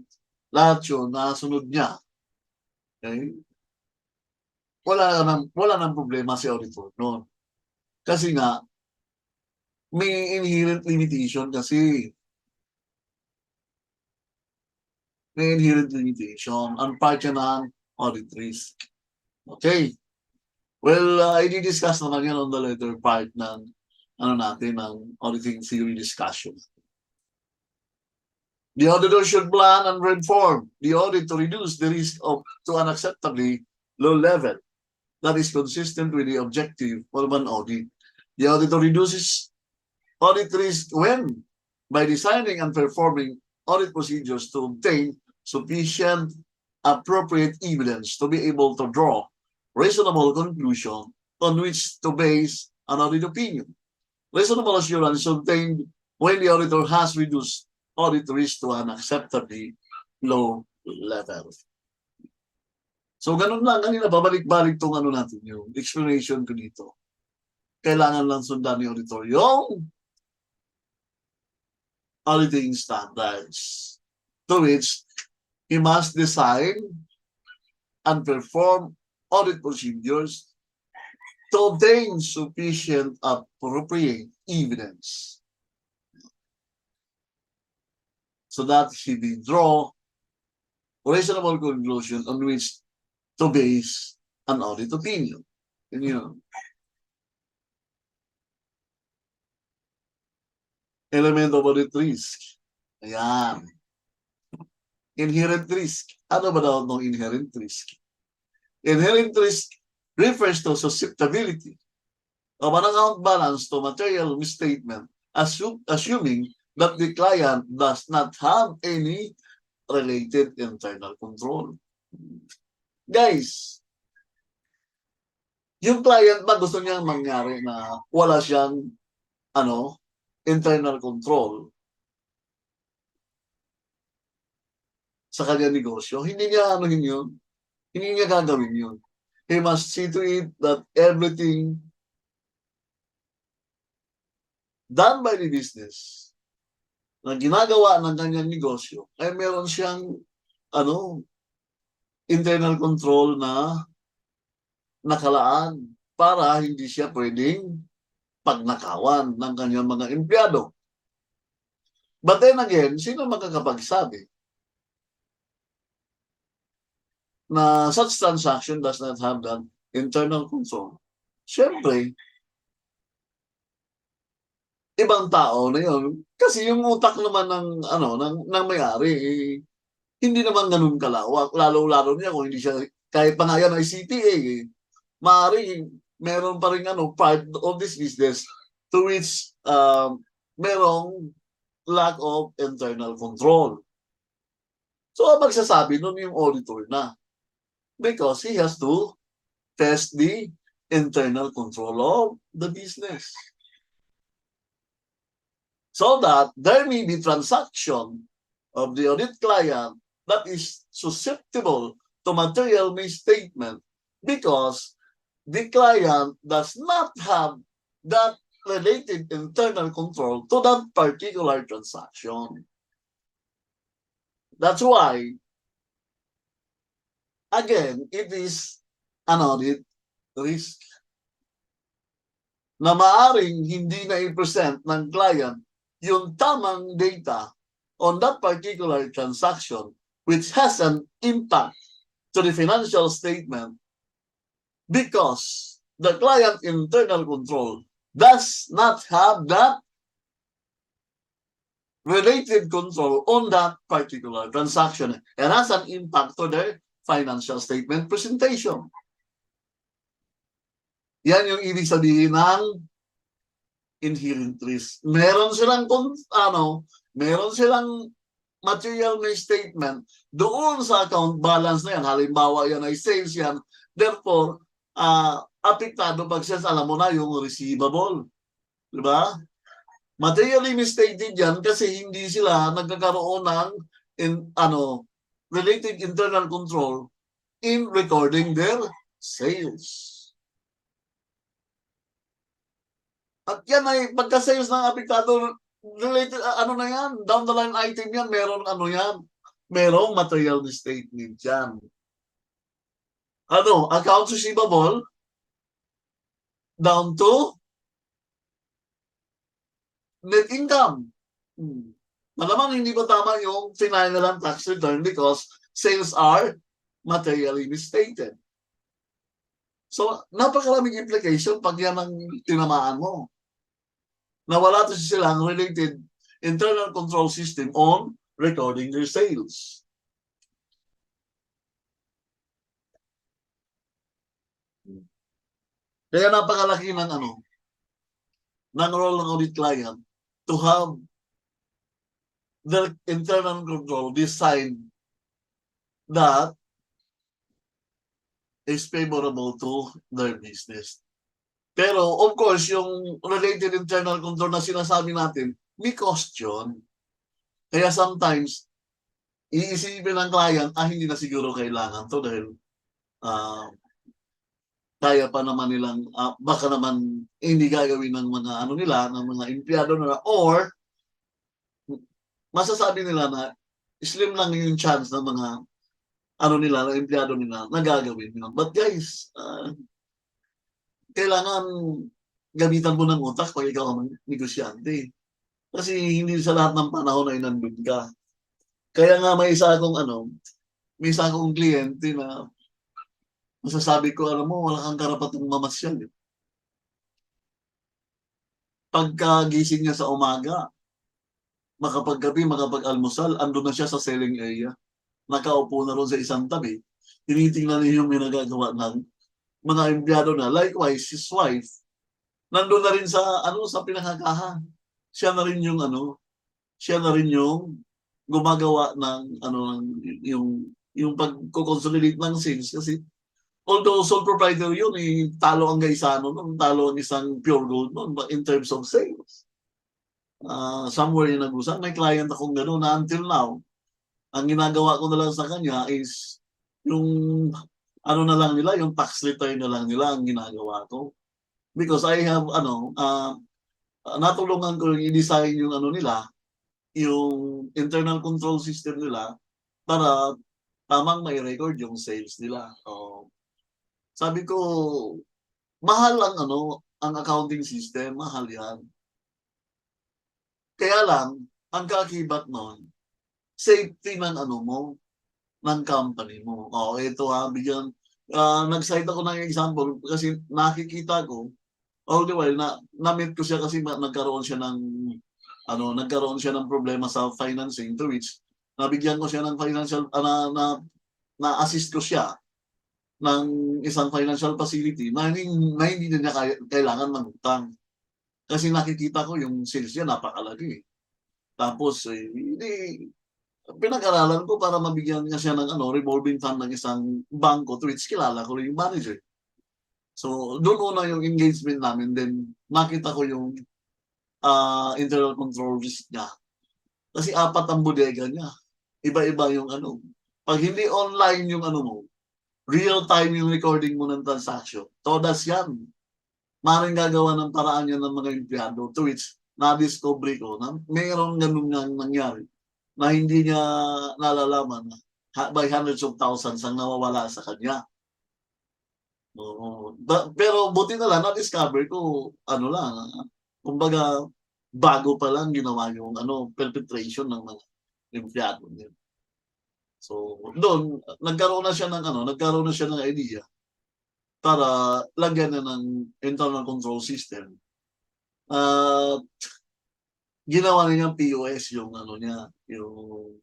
lahat yun, nasunod niya. Okay? Wala nang problema si auditor noon. Kasi nga, may inherent limitation kasi. May inherent limitation ang part yan ng audit risk. Okay. Well, i-discuss naman yan on the later part ng ng auditing theory discussion. The auditor should plan and reform the audit to reduce the risk to an acceptably low level that is consistent with the objective of an audit. The auditor reduces audit risk when by designing and performing audit procedures to obtain sufficient appropriate evidence to be able to draw reasonable conclusion on which to base an audit opinion. Reasonable assurance is obtained when the auditor has reduced audit risk to an acceptably low level. So ganun lang, kanina babalik-balik tong natin yung explanation ko dito. Kailangan lang sundan ni auditor yung auditing standards to which he must design and perform audit procedures to obtain sufficient appropriate evidence so that he may draw reasonable conclusion on which to base an audit opinion. Yun. Element of audit risk. Ayan. Inherent risk. Ano ba daw ng inherent risk? Inherent risk refers to susceptibility of an account balance to material misstatement, assuming that the client does not have any related internal control. Guys, yung client ba gusto niyang mangyari na wala siyang internal control sa kanyang negosyo? Hindi niya yun. Hindi niya gagawin yun. He must see to it that everything done by the business na ginagawa ng kanyang negosyo ay meron siyang internal control na nakalaan para hindi siya pwedeng pagnakawan ng kanyang mga empleyado. But then again, sino makakapagsabi na such transaction does not have that internal control? Siyempre, ibang tao na yun. Kasi yung utak naman ng may-ari, hindi naman ganun kalawak. Lalo-lalo niya kung hindi siya, kahit pa nga yan ay CPA, maaari meron pa rin part of this business to which merong lack of internal control. So, magsasabi nun yung auditor na because he has to test the internal control of the business. So that there may be transaction of the audit client that is susceptible to material misstatement because the client does not have that related internal control to that particular transaction. That's why, again, it is an audit risk na maaring hindi na i-present ng client yung tamang data on that particular transaction which has an impact to the financial statement because the client internal control does not have that related control on that particular transaction and has an impact to their financial statement presentation. Yan yung ibig sabihin ng inherent risk. Meron silang material misstatement doon sa account balance na yan. Halimbawa yan ay sales yan. Therefore, apektado pag sales, alam mo na yung receivable. Diba? Materially misstated yan kasi hindi sila nagkakaroon ng related internal control in recording their sales. At yan ay pagka-sales ng apektado related, na yan, down the line item yan, meron merong material misstatement yan. Accounts receivable down to net income. Malamang hindi ba tama yung final and tax return because sales are materially misstated. So, napakaraming implication pag yan ang tinamaan mo. Na wala to silang related internal control system on recording their sales. Kaya napakalaki ng role ng audit client to have their internal control decide that is favorable to their business. Pero, of course, yung related internal control na sinasabi natin, may cost yun. Kaya sometimes, iisipin ng client, hindi na siguro kailangan to dahil kaya pa naman nilang, baka naman hindi gagawin ng mga ng mga empleyado nila, or masasabi nila na slim lang yung chance ng mga ng empleyado nila na gagawin yun. But guys, kailangan gamitan mo ng utak pag ikaw ang negosyante. Kasi hindi sa lahat ng panahon ay nandun ka. Kaya nga may isa akong kliyente na masasabi ko, alam mo, wala kang karapatang mamasyal, eh. Pagkagising niya sa umaga, makapaggabi, makapag-almusal, andun na siya sa selling area. Nakaupo na ron sa isang tabi. Tinitingnan niya yung ginagagawa ng mga empleyado na. Likewise, his wife, nandun na rin sa, sa pinakakaha. Siya na rin yung, siya na rin yung gumagawa ng, yung pag-consolidate ng sales. Kasi, although sole proprietor yun, talo ang gaisano nun, talo ang isang pure gold nun, but in terms of sales. Somewhere yung nag-usap, may client akong gano'n na until now, ang ginagawa ko na lang sa kanya is yung na lang nila, yung tax return na lang nila ang ginagawa ko. Because I have, natulungan ko yung i-design yung nila, yung internal control system nila para tamang may record yung sales nila. Sabi ko, mahal ang ang accounting system, mahal yan. Kaya lang, ang kakibat nun, safety ng mo, ng company mo. Ito bigyan, nag-cite ako ng example kasi nakikita ko, all the while na-meet ko siya kasi nagkaroon siya ng problema sa financing, to which nabigyan ko siya ng financial, na-assist ko siya ng isang financial facility na hindi niya kailangan mangutang. Kasi nakikita ko yung sales niya napakalaki. Tapos, pinag-aralan ko para mabigyan niya siya ng revolving fund ng isang bangko, to which kilala ko yung manager. So, doon una yung engagement namin, then makita ko yung internal control risk niya. Kasi 4 ang bodega niya. Iba-iba yung Pag hindi online yung mo, real time yung recording mo ng transaction, todas yan. Maring gagawa ng paraan yan ng mga empleyado, to which na-discovery ko na mayroong ganun nga nangyari na hindi niya nalalaman by hundreds of thousands ang nawawala sa kanya. Pero buti na lang na-discover ko, kumbaga, bago pa lang ginawa yung perpetration ng mga empleyado niya. So, doon, nagkaroon na siya ng idea para lagyan na ng internal control system. Ginawa niya POS yung niya, yung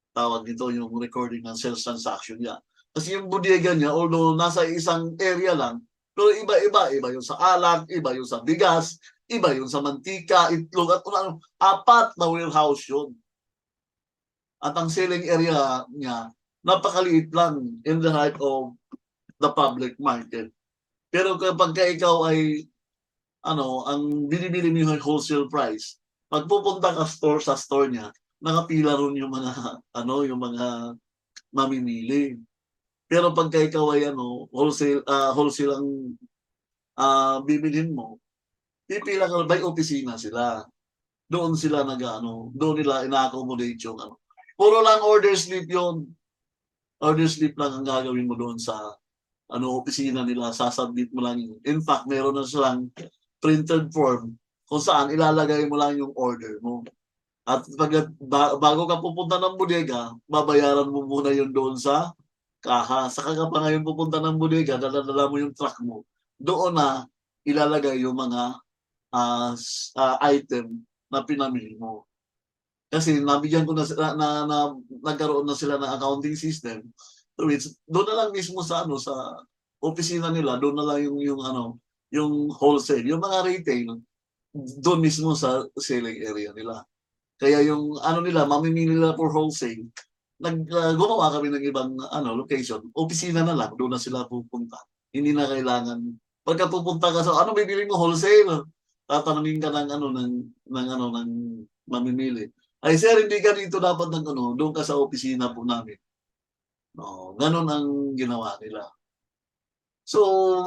tawag nito, yung recording ng sales transaction niya. Kasi yung bodega niya, although nasa isang area lang, pero iba-iba. Iba yung sa alak, iba yung sa bigas, iba yung sa mantika, itlog, at 4 na warehouse yun. At ang selling area niya, napakaliit lang in the heart of the public market. Pero kapag ikaw ay, ang binibili mo yung wholesale price, pag pupunta ka sa store niya, nakapila ron yung mga, yung mga mamimili. Pero pagka ikaw ay wholesale ang bibilhin mo, pipila ka by opisina sila. Doon sila doon nila ina-accommodate yung Puro lang order slip yun. Order slip lang ang gagawin mo doon sa opisina nila, sasubmit mo lang yun. In fact, meron na silang printed form kung saan ilalagay mo lang yung order mo. At bago ka pupunta ng bodega, babayaran mo muna yun doon sa kaha. Saka ka pa ngayon pupunta ng bodega, dala mo yung truck mo. Doon na ilalagay yung mga item na pinamili mo. Kasi nabigyan ko na sila nagkaroon na sila ng accounting system. So doon na lang mismo sa sa opisina nila, doon na lang yung wholesale, yung mga retail, doon mismo sa selling area nila. Kaya yung nila, mamimili nila for wholesale, gumawa kami ng ibang location, opisina na lang, doon na sila pupunta. Hindi na kailangan, pagka pupunta ka sa, bibili mo wholesale, tatanungin ka ng mamimili. Ay sir, hindi ka dito dapat doon ka sa opisina po namin. Ganon ang ginawa nila. So,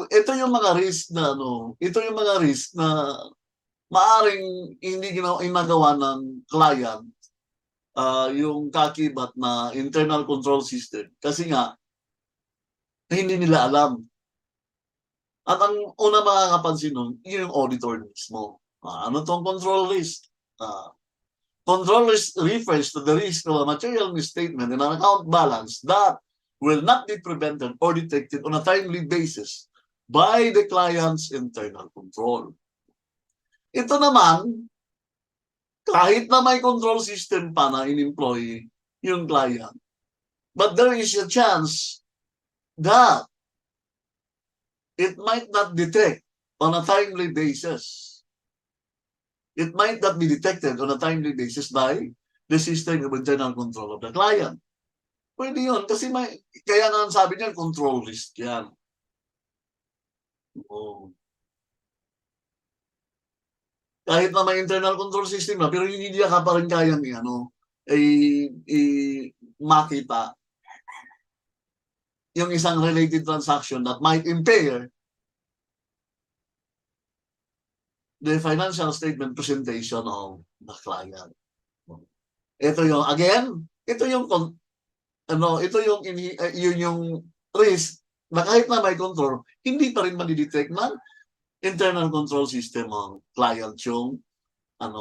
ito yung mga risk na maaring hindi ginagawa ng client yung kakibat na internal control system kasi nga hindi nila alam. At ang una makakapansin nun, yung auditor mismo. Ano tong control risk? Control risk refers to the risk of a material misstatement in an account balance that will not be prevented or detected on a timely basis by the client's internal control. Ito naman, kahit na may control system pa na in-employ yung client, but there is a chance that it might not detect on a timely basis. It might not be detected on a timely basis by the system of internal control of the client. Pwede yun, kasi kaya nga sabi niya, control risk yan. Oh. Kahit na may internal control system na, pero hindi niya ka pa rin kayang makita yung isang related transaction that might impair the financial statement presentation of the client. Ito yung, again, ito yung yun yung risk na kahit na may control, hindi pa rin madidetect ng internal control system ng client yung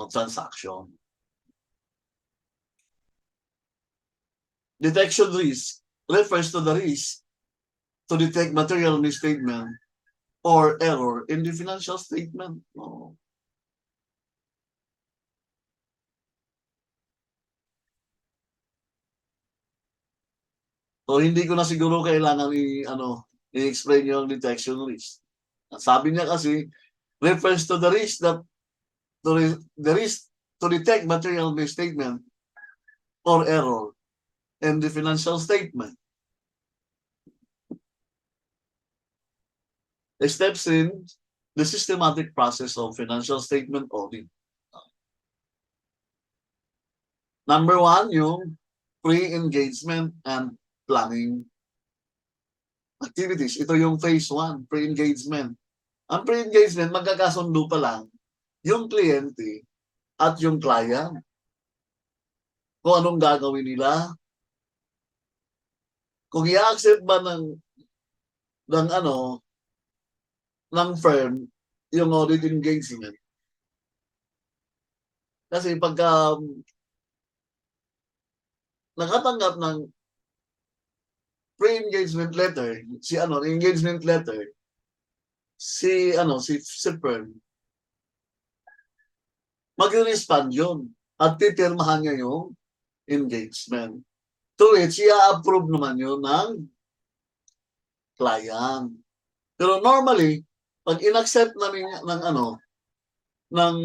transaction. Detection risk refers to the risk to detect material misstatement or error in the financial statement. No. So hindi ko na siguro kailangan i-explain yung detection risk. Sabi niya kasi refers to the risk to detect material misstatement or error in the financial statement. The steps in the systematic process of financial statement audit. Number 1, yung pre-engagement and planning activities. Ito yung phase 1, pre-engagement. Ang pre-engagement, magkakasundo pa lang yung kliyente at yung client. Kung anong gagawin nila. Kung i-accept ba ng firm yung audit engagement. Kasi pagka nakatanggap ng pre-engagement letter, engagement letter, si firm, mag-respond yun at pipirmahan niya yung engagement. To which, i-approve naman yun ng client. Pero normally, pag in-accept namin ng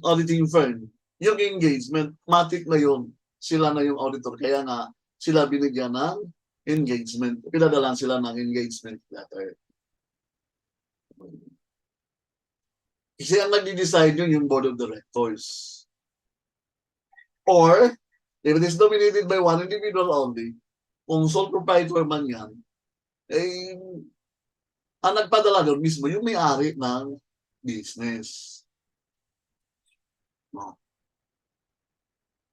auditing firm, yung engagement, matik na yun. Sila na yung auditor. Kaya nga, sila binigyan ng engagement. Pinadalan sila ng engagement letter. Kasi ang nag-decide yun yung board of directors. Or, if it is dominated by one individual only, kung sole proprietor man yan, ang nagpadala doon mismo yung may-ari ng business. No.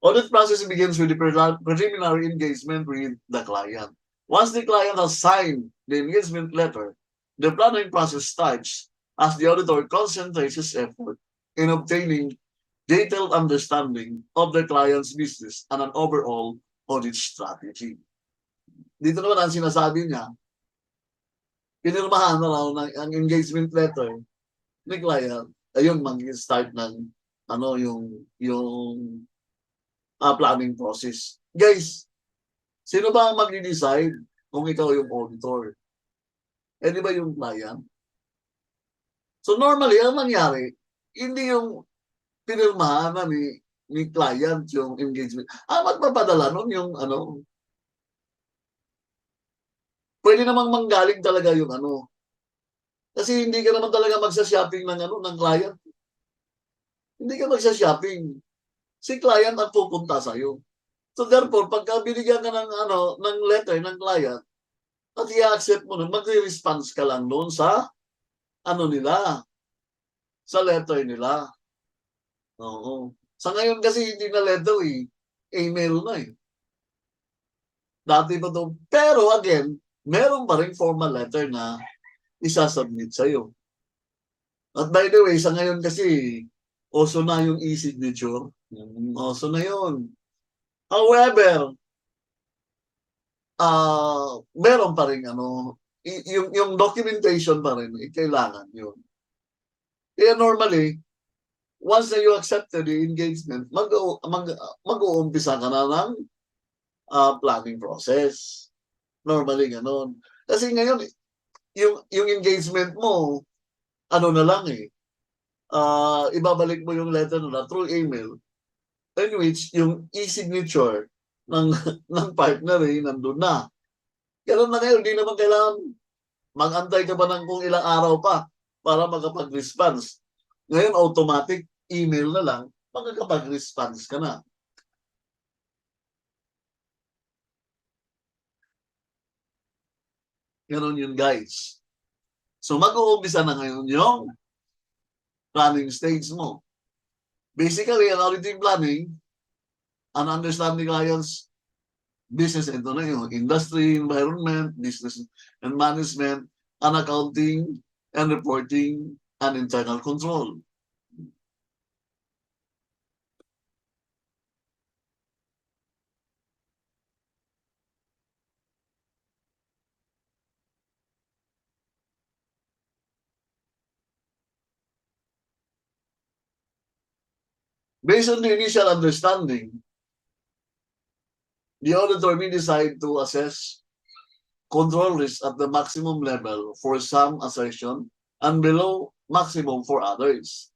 Audit process begins with the preliminary engagement with the client. Once the client has signed the engagement letter, the planning process starts as the auditor concentrates his effort in obtaining detailed understanding of the client's business and an overall audit strategy. Dito naman ang sinasabi niya, pinirmahan na raw ang engagement letter ni client, ayun, mag-start ng yung planning process. Guys, sino ba ang mag-decide kung ikaw yung auditor? Di ba yung client? So normally, ang nangyari, hindi yung pinirmahan na ni client yung engagement. Magpapadala nun yung pwede namang manggaling talaga yung kasi hindi ka naman talaga magsa-shopping ng client. Hindi ka magsa-shopping. Si client ang pupunta sa'yo. So therefore, pagka binigyan ka ng letter ng client, at i-accept mo nun, magre-response ka lang noon sa nila, sa letter nila. Oo. Sa ngayon kasi hindi na letter email na Dati pa to. Pero again, meron pa rin formal letter na isasubmit sa'yo. At by the way, sa ngayon kasi, uso na yung e-signature. Uso na yun. However, meron pa rin yung documentation pa rin, kailangan yun. Kaya normally, once na you accepted the engagement, mag-uumpisa ka na ng planning process. Normally, ganun. Kasi ngayon, yung engagement mo, ano na lang ibabalik mo yung letter na through email, in which yung e-signature ng, ng partner nandun na. Ganun na ngayon, hindi naman kailangan mag-antay ka ba ng kung ilang araw pa para makapag-response. Ngayon, automatic email na lang, makakapag-response ka na. Ganun yun, guys. So, mag-uumpisa na ngayon yung planning stage mo. Basically, an auditing planning, an understanding clients, business, ito na yung industry, environment, business and management, and accounting, and reporting, and internal control. Based on the initial understanding, the auditor may decide to assess control risk at the maximum level for some assertion and below maximum for others.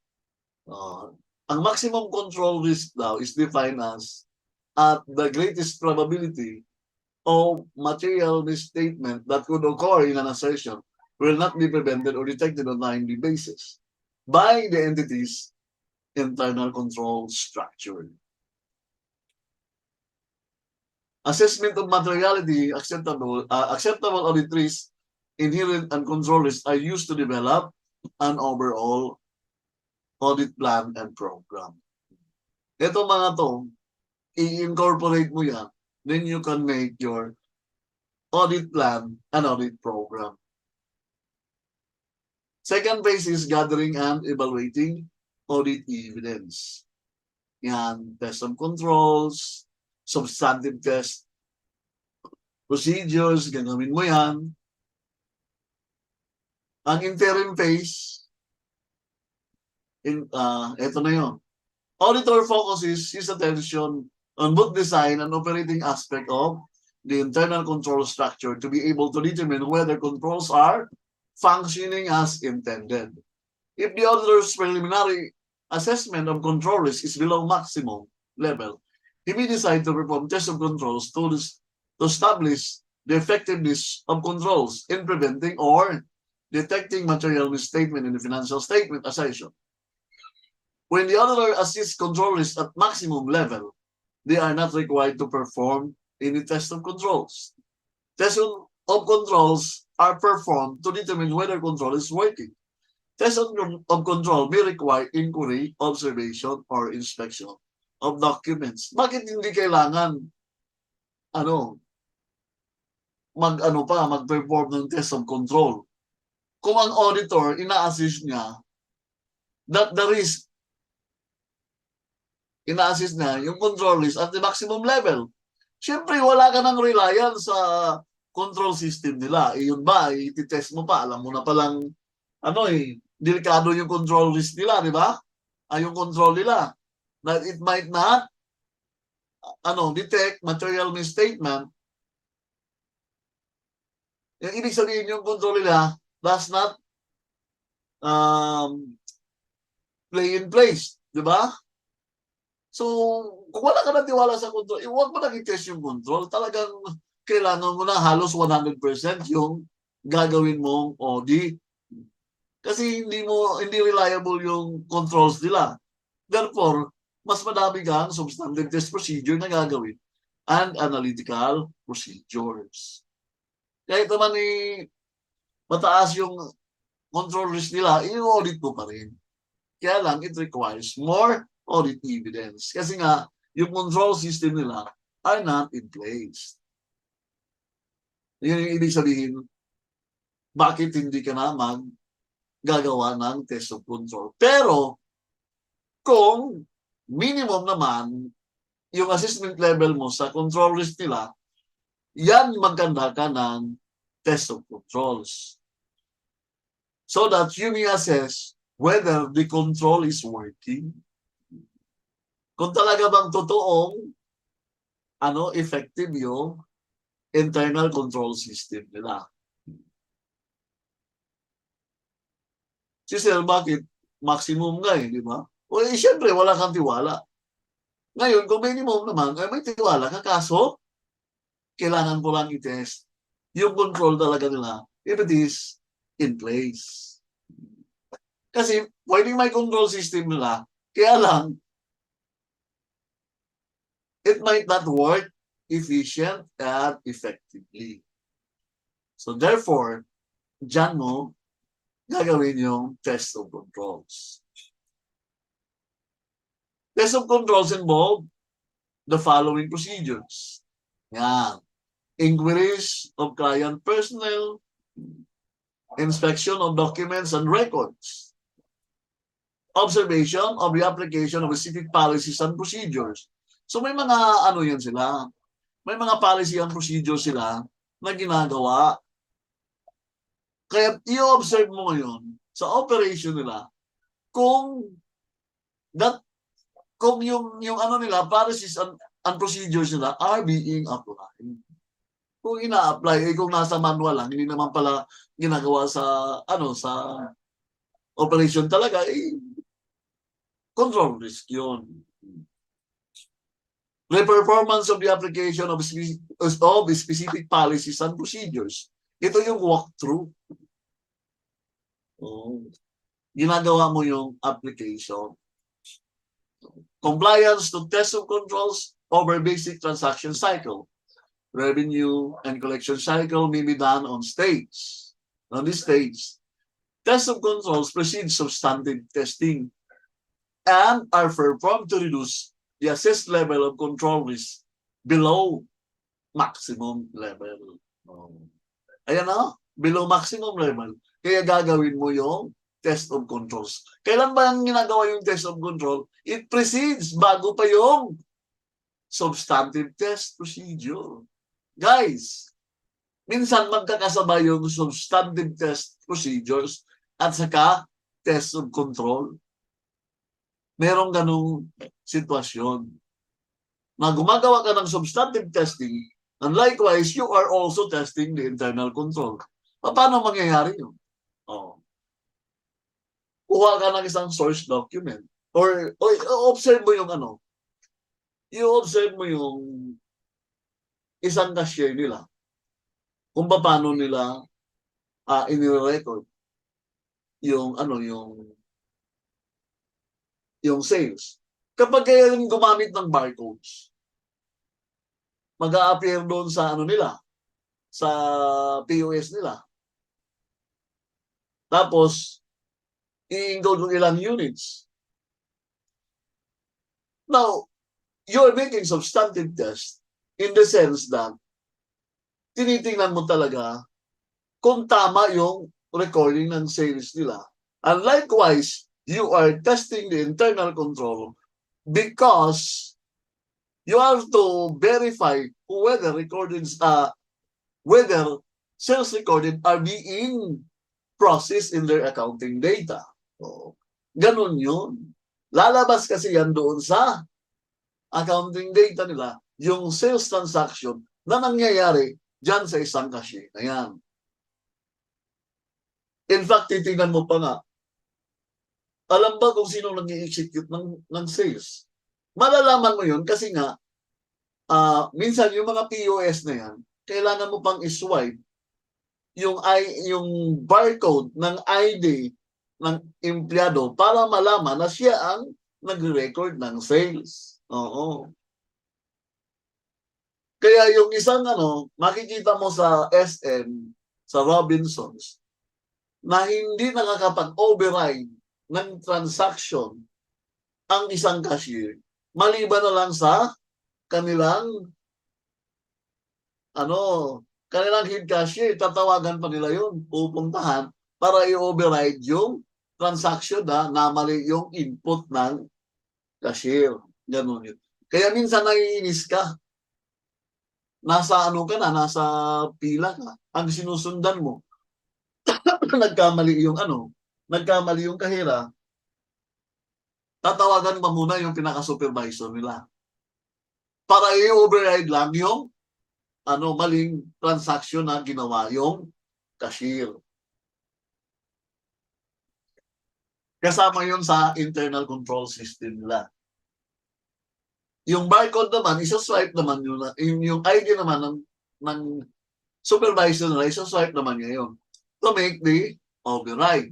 Ang maximum control risk daw is defined as at the greatest probability of material misstatement that could occur in an assertion will not be prevented or detected on a timely basis by the entity's internal control structure. Assessment of materiality, acceptable audit risk, inherent and control risk are used to develop an overall audit plan and program. Ito mga to, i-incorporate mo yan, then you can make your audit plan and audit program. Second phase is gathering and evaluating audit evidence. Yan, test of controls, substantive test procedures, gagawin mo yan. Ang interim phase, ito na yun. Auditor focuses his attention on both design and operating aspect of the internal control structure to be able to determine whether controls are functioning as intended. If the auditor's preliminary assessment of control risk is below maximum level, he may decide to perform tests of controls to establish the effectiveness of controls in preventing or detecting material misstatement in the financial statement assertion. When the auditor assists control risk at maximum level, they are not required to perform any test of controls. Tests of controls are performed to determine whether control is working. Tests of control may require inquiry, observation, or inspection of documents. Bakit hindi kailangan mag-perform ng test of control? Kung ang auditor, ina-assist niya that the risk, ina-assist niya yung control risk at the maximum level. Siyempre, wala ka ng reliance sa control system nila. Yun ba, ititest mo pa, alam mo na palang, delikado yung control risk nila, di ba? Yung control nila. That it might not, detect material misstatement. Yung ibig sabihin yung control nila does not play in place, di ba? So, kung wala ka na tiwala sa control, huwag mo nang i-test yung control. Talagang kailangan mo na halos 100% yung gagawin mong audit. Kasi hindi reliable yung controls nila. Therefore, mas madami kang substantive test procedure na gagawin and analytical procedures. Kahit naman mataas yung control risk nila, i-audit mo pa rin. Kaya lang, it requires more audit evidence. Kasi nga, yung control system nila are not in place. Yun yung ibig sabihin, bakit hindi ka na gagawa ng test of control. Pero, kung minimum naman, yung assessment level mo sa control risk nila yan magkanda ka ng test of controls. So that you may assess whether the control is working. Kung talaga bang totoong effective yung internal control system nila. Si Sir, bakit? Maximum nga di ba? O siyempre, wala kang tiwala. Ngayon, kung minimum naman, may tiwala ka, kaso, kailangan ko lang i-test yung control talaga nila if it is in place. Kasi, pwedeng may control system nila, kaya lang, it might not work efficient and effectively. So, therefore, dyan mo gagawin yung test of controls. Test of controls involve the following procedures. Yan. Inquiries of client personnel, inspection of documents and records, observation of the application of specific policies and procedures. So may mga yan sila. May mga policy and procedures sila na ginagawa. Kaya i-observe mo ngayon sa operation nila kung yung nila, policies and procedures nila are being applied. Kung ina-apply, kung nasa manual lang, hindi naman pala ginagawa sa operation talaga, control risk yun. The performance of the application of specific policies and procedures. Ito yung walkthrough. Ginagawa mo yung application. Compliance to test of controls over basic transaction cycle. Revenue and collection cycle may be done on stage. On this stage, test of controls precede substantive testing and are performed to reduce the assessed level of control risk below maximum level. Ayan below maximum level. Kaya gagawin mo yung test of controls. Kailan ba ang ginagawa yung test of control? It precedes, bago pa yung substantive test procedure. Guys, minsan magkakasabay yung substantive test procedures at saka test of control. Merong ganung sitwasyon. Na gumagawa ka ng substantive testing and likewise, you are also testing the internal control. Paano mangyayari yun? Kuha ka ng isang source document or observe mo yung i-observe mo yung isang cashier nila kung paano nila ini-record yung yung sales. Kapag kayo gumamit ng barcodes, mag-a-appear doon sa nila, sa POS nila. Tapos, i-include yung ilang units. Now, you're making substantive test in the sense that tinitingnan mo talaga kung tama yung recording ng sales nila. And likewise, you are testing the internal control because you have to verify whether whether sales recorded are being processed in their accounting data. Ganun yun. Lalabas kasi yan doon sa accounting data nila, yung sales transaction na nangyayari dyan sa isang cashier. Ayan. In fact, titingnan mo pa nga, alam ba kung sino nag-i-execute ng sales? Malalaman mo yun kasi nga, minsan yung mga POS na yan, kailangan mo pang i-swipe yung barcode ng ID ng empleyado para malaman na siya ang nag-record ng sales. Oo. Kaya yung isang makikita mo sa SM, sa Robinsons, na hindi nakakapag-override ng transaction ang isang cashier, maliban na lang sa kanilang head cashier, tatawagan pa nila yun, pupuntahan para i-override yung transaction na mali yung input ng cashier. Ganun yun. Kaya minsan naiinis ka. nasa ano ka na, nasa pila ka, ang sinusundan mo, nagkamali yung kahera, tatawagan mo muna yung pinaka-supervisor nila para i-override lang yung maling transaction na ginawa yung cashier. Kasama yun sa internal control system nila. Yung barcode naman, isa-swipe naman yung ID naman ng supervisor nila, isa-swipe naman niya yun to make the override.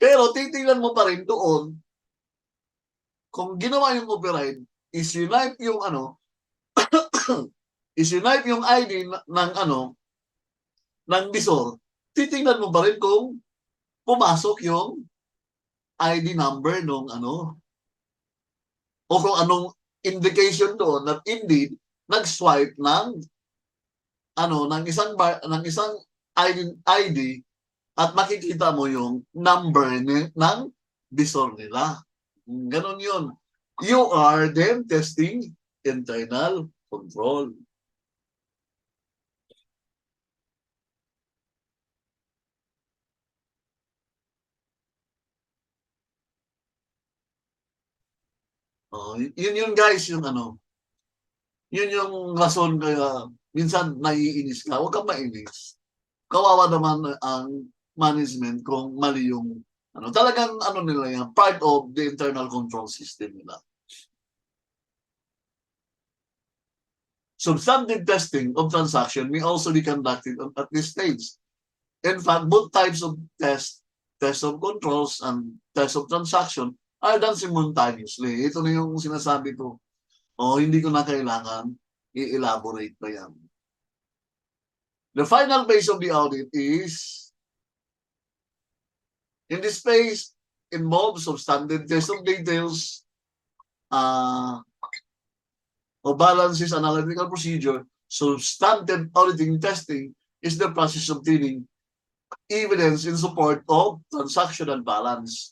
Pero titingnan mo pa rin doon kung ginawa yung override, is-swipe yung is-swipe yung ID ng visor, titingnan mo pa rin kung pumasok yung ID number nung o kung anong indication doon that indeed nag-swipe ng isang ID at makikita mo yung number ng visor nila. Ganon yun. You are then testing internal control. Yun guys, yun yung rason kaya minsan naiinis ka. Huwag kang mainis. Kawawa naman ang management kung mali yung talagang nila yan, part of the internal control system nila. Substantive testing of transaction may also be conducted at this stage. In fact, both types of test of controls and test of transaction are done simultaneously. Ito na yung sinasabi ko. Hindi ko na kailangan i-elaborate pa yan. The final phase of the audit is, in this phase, involves substantive test of details, of balances, analytical procedure. Substantive auditing testing is the process of obtaining evidence in support of transactional balance.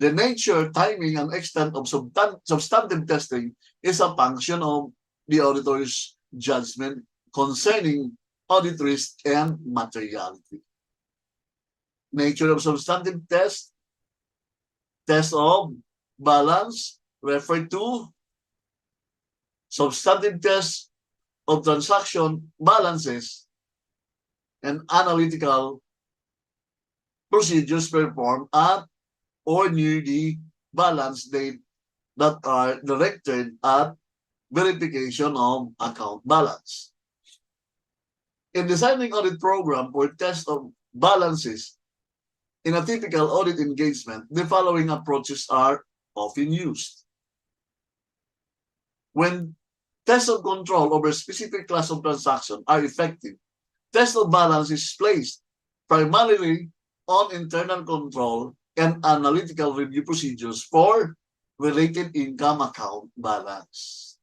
The nature, timing, and extent of substantive testing is a function of the auditor's judgment concerning audit risk and materiality. Nature of substantive test of balance, refer to substantive test of transaction balances and analytical procedures performed at or near the balance date that are directed at verification of account balance. In designing audit program for test of balances in a typical audit engagement, the following approaches are often used. When tests of control over a specific class of transaction are effective, test of balance is placed primarily on internal control and analytical review procedures for related income account balance.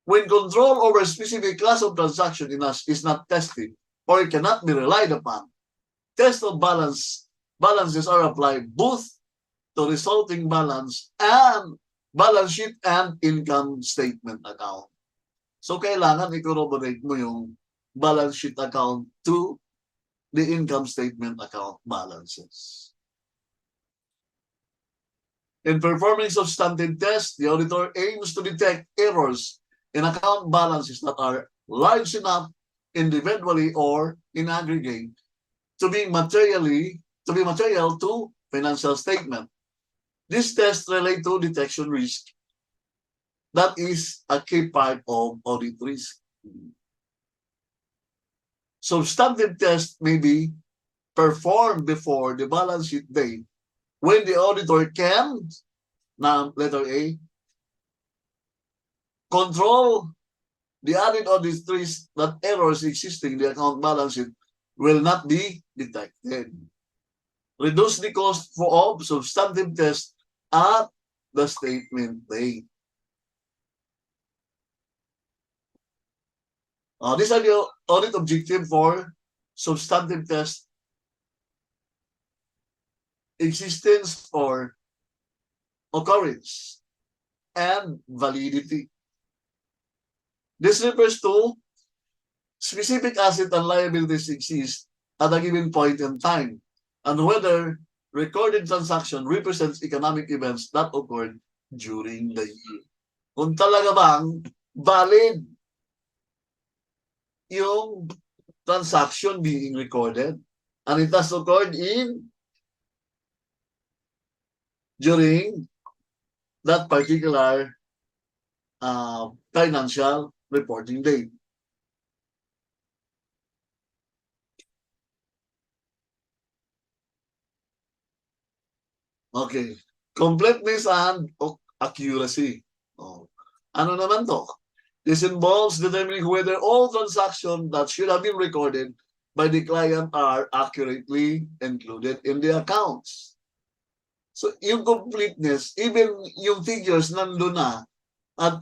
When control over a specific class of transaction is not tested or it cannot be relied upon, test of balances are applied both to resulting balance and balance sheet and income statement account. So kailangan i-corroborate mo yung balance sheet account to the income statement account balances. In performing substantive tests, the auditor aims to detect errors in account balances that are large enough individually or in aggregate to be material to financial statement. These tests relate to detection risk. That is a key part of audit risk. Substantive tests may be performed before the balance sheet date when the auditor can, now letter A, control the added audit risk that errors existing in the account balance sheet will not be detected. Reduce the cost of substantive tests at the statement date. These are the audit objective for substantive test: existence or occurrence and validity. This refers to specific asset and liabilities exist at a given point in time, and whether recorded transaction represents economic events that occurred during the year. Kung talaga bang valid yung transaction being recorded, and it has occurred during that particular financial reporting date. Okay. Completeness and accuracy. Oh. Ano naman to? This involves determining whether all transactions that should have been recorded by the client are accurately included in the accounts. So, yung completeness, even yung figures nandun na, at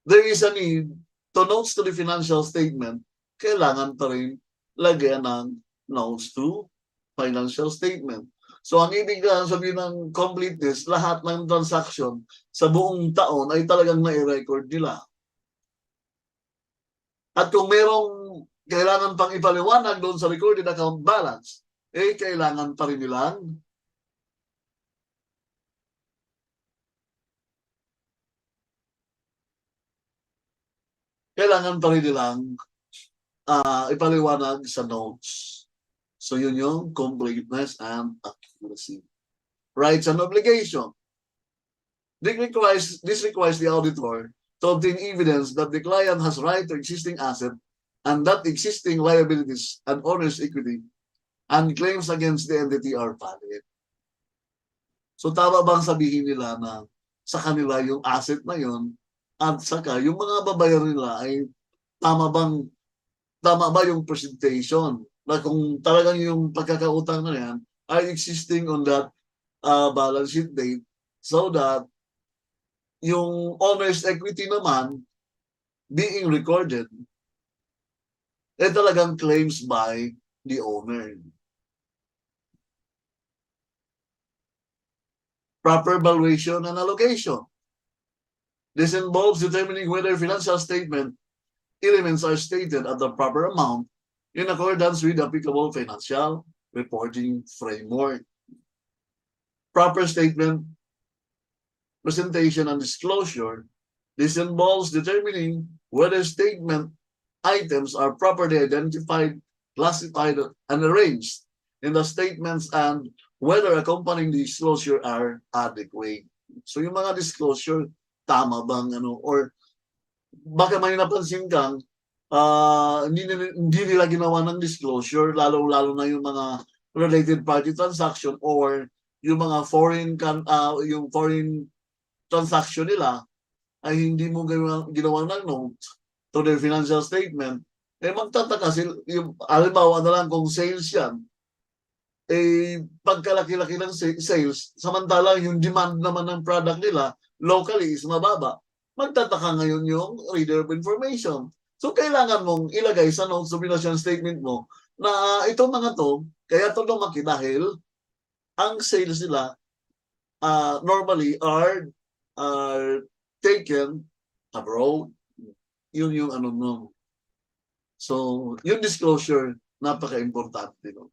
there is a need to notes to the financial statement, kailangan pa rin lagyan ng notes to financial statement. So, ang ibig na sabihin ng completeness, lahat ng transaction sa buong taon ay talagang nai-record nila. At kung merong kailangan pang ipaliwanag doon sa recorded account balance, kailangan pa rin nilang ipaliwanag sa notes. So, yun yung completeness and accuracy. Rights and obligation. This requires the auditor to obtain evidence that the client has right to existing asset and that existing liabilities and owner's equity and claims against the entity are valid. So tama bang sabihin nila na sa kanila yung asset na yun at saka yung mga babayaran nila ay tama ba yung presentation na kung talagang yung pagkakautang na yan ay existing on that balance sheet date so that yung owner's equity naman being recorded talagang claims by the owner. Proper valuation and allocation. This involves determining whether financial statement elements are stated at the proper amount in accordance with applicable financial reporting framework. Proper statement presentation and disclosure. This involves determining whether statement items are properly identified, classified, and arranged in the statements and whether accompanying disclosure are adequate. So yung mga disclosure, tama bang or baka may napansin kang hindi nila ginawa ng disclosure, lalo na yung mga related party transaction or yung mga foreign transaction nila ay hindi mo ginawa ng note to their financial statement, magtataka sila, yung halimbawa na lang kung sales yan, pagkalaki-laki ng sales, samantalang yung demand naman ng product nila locally is mababa. Magtataka ngayon yung reader of information. So, kailangan mong ilagay sa notes of financial statement mo na itong mga to, kaya to lumaki dahil ang sales nila normally are taken abroad. Yun yung no. So, yung disclosure, napaka-importante. No?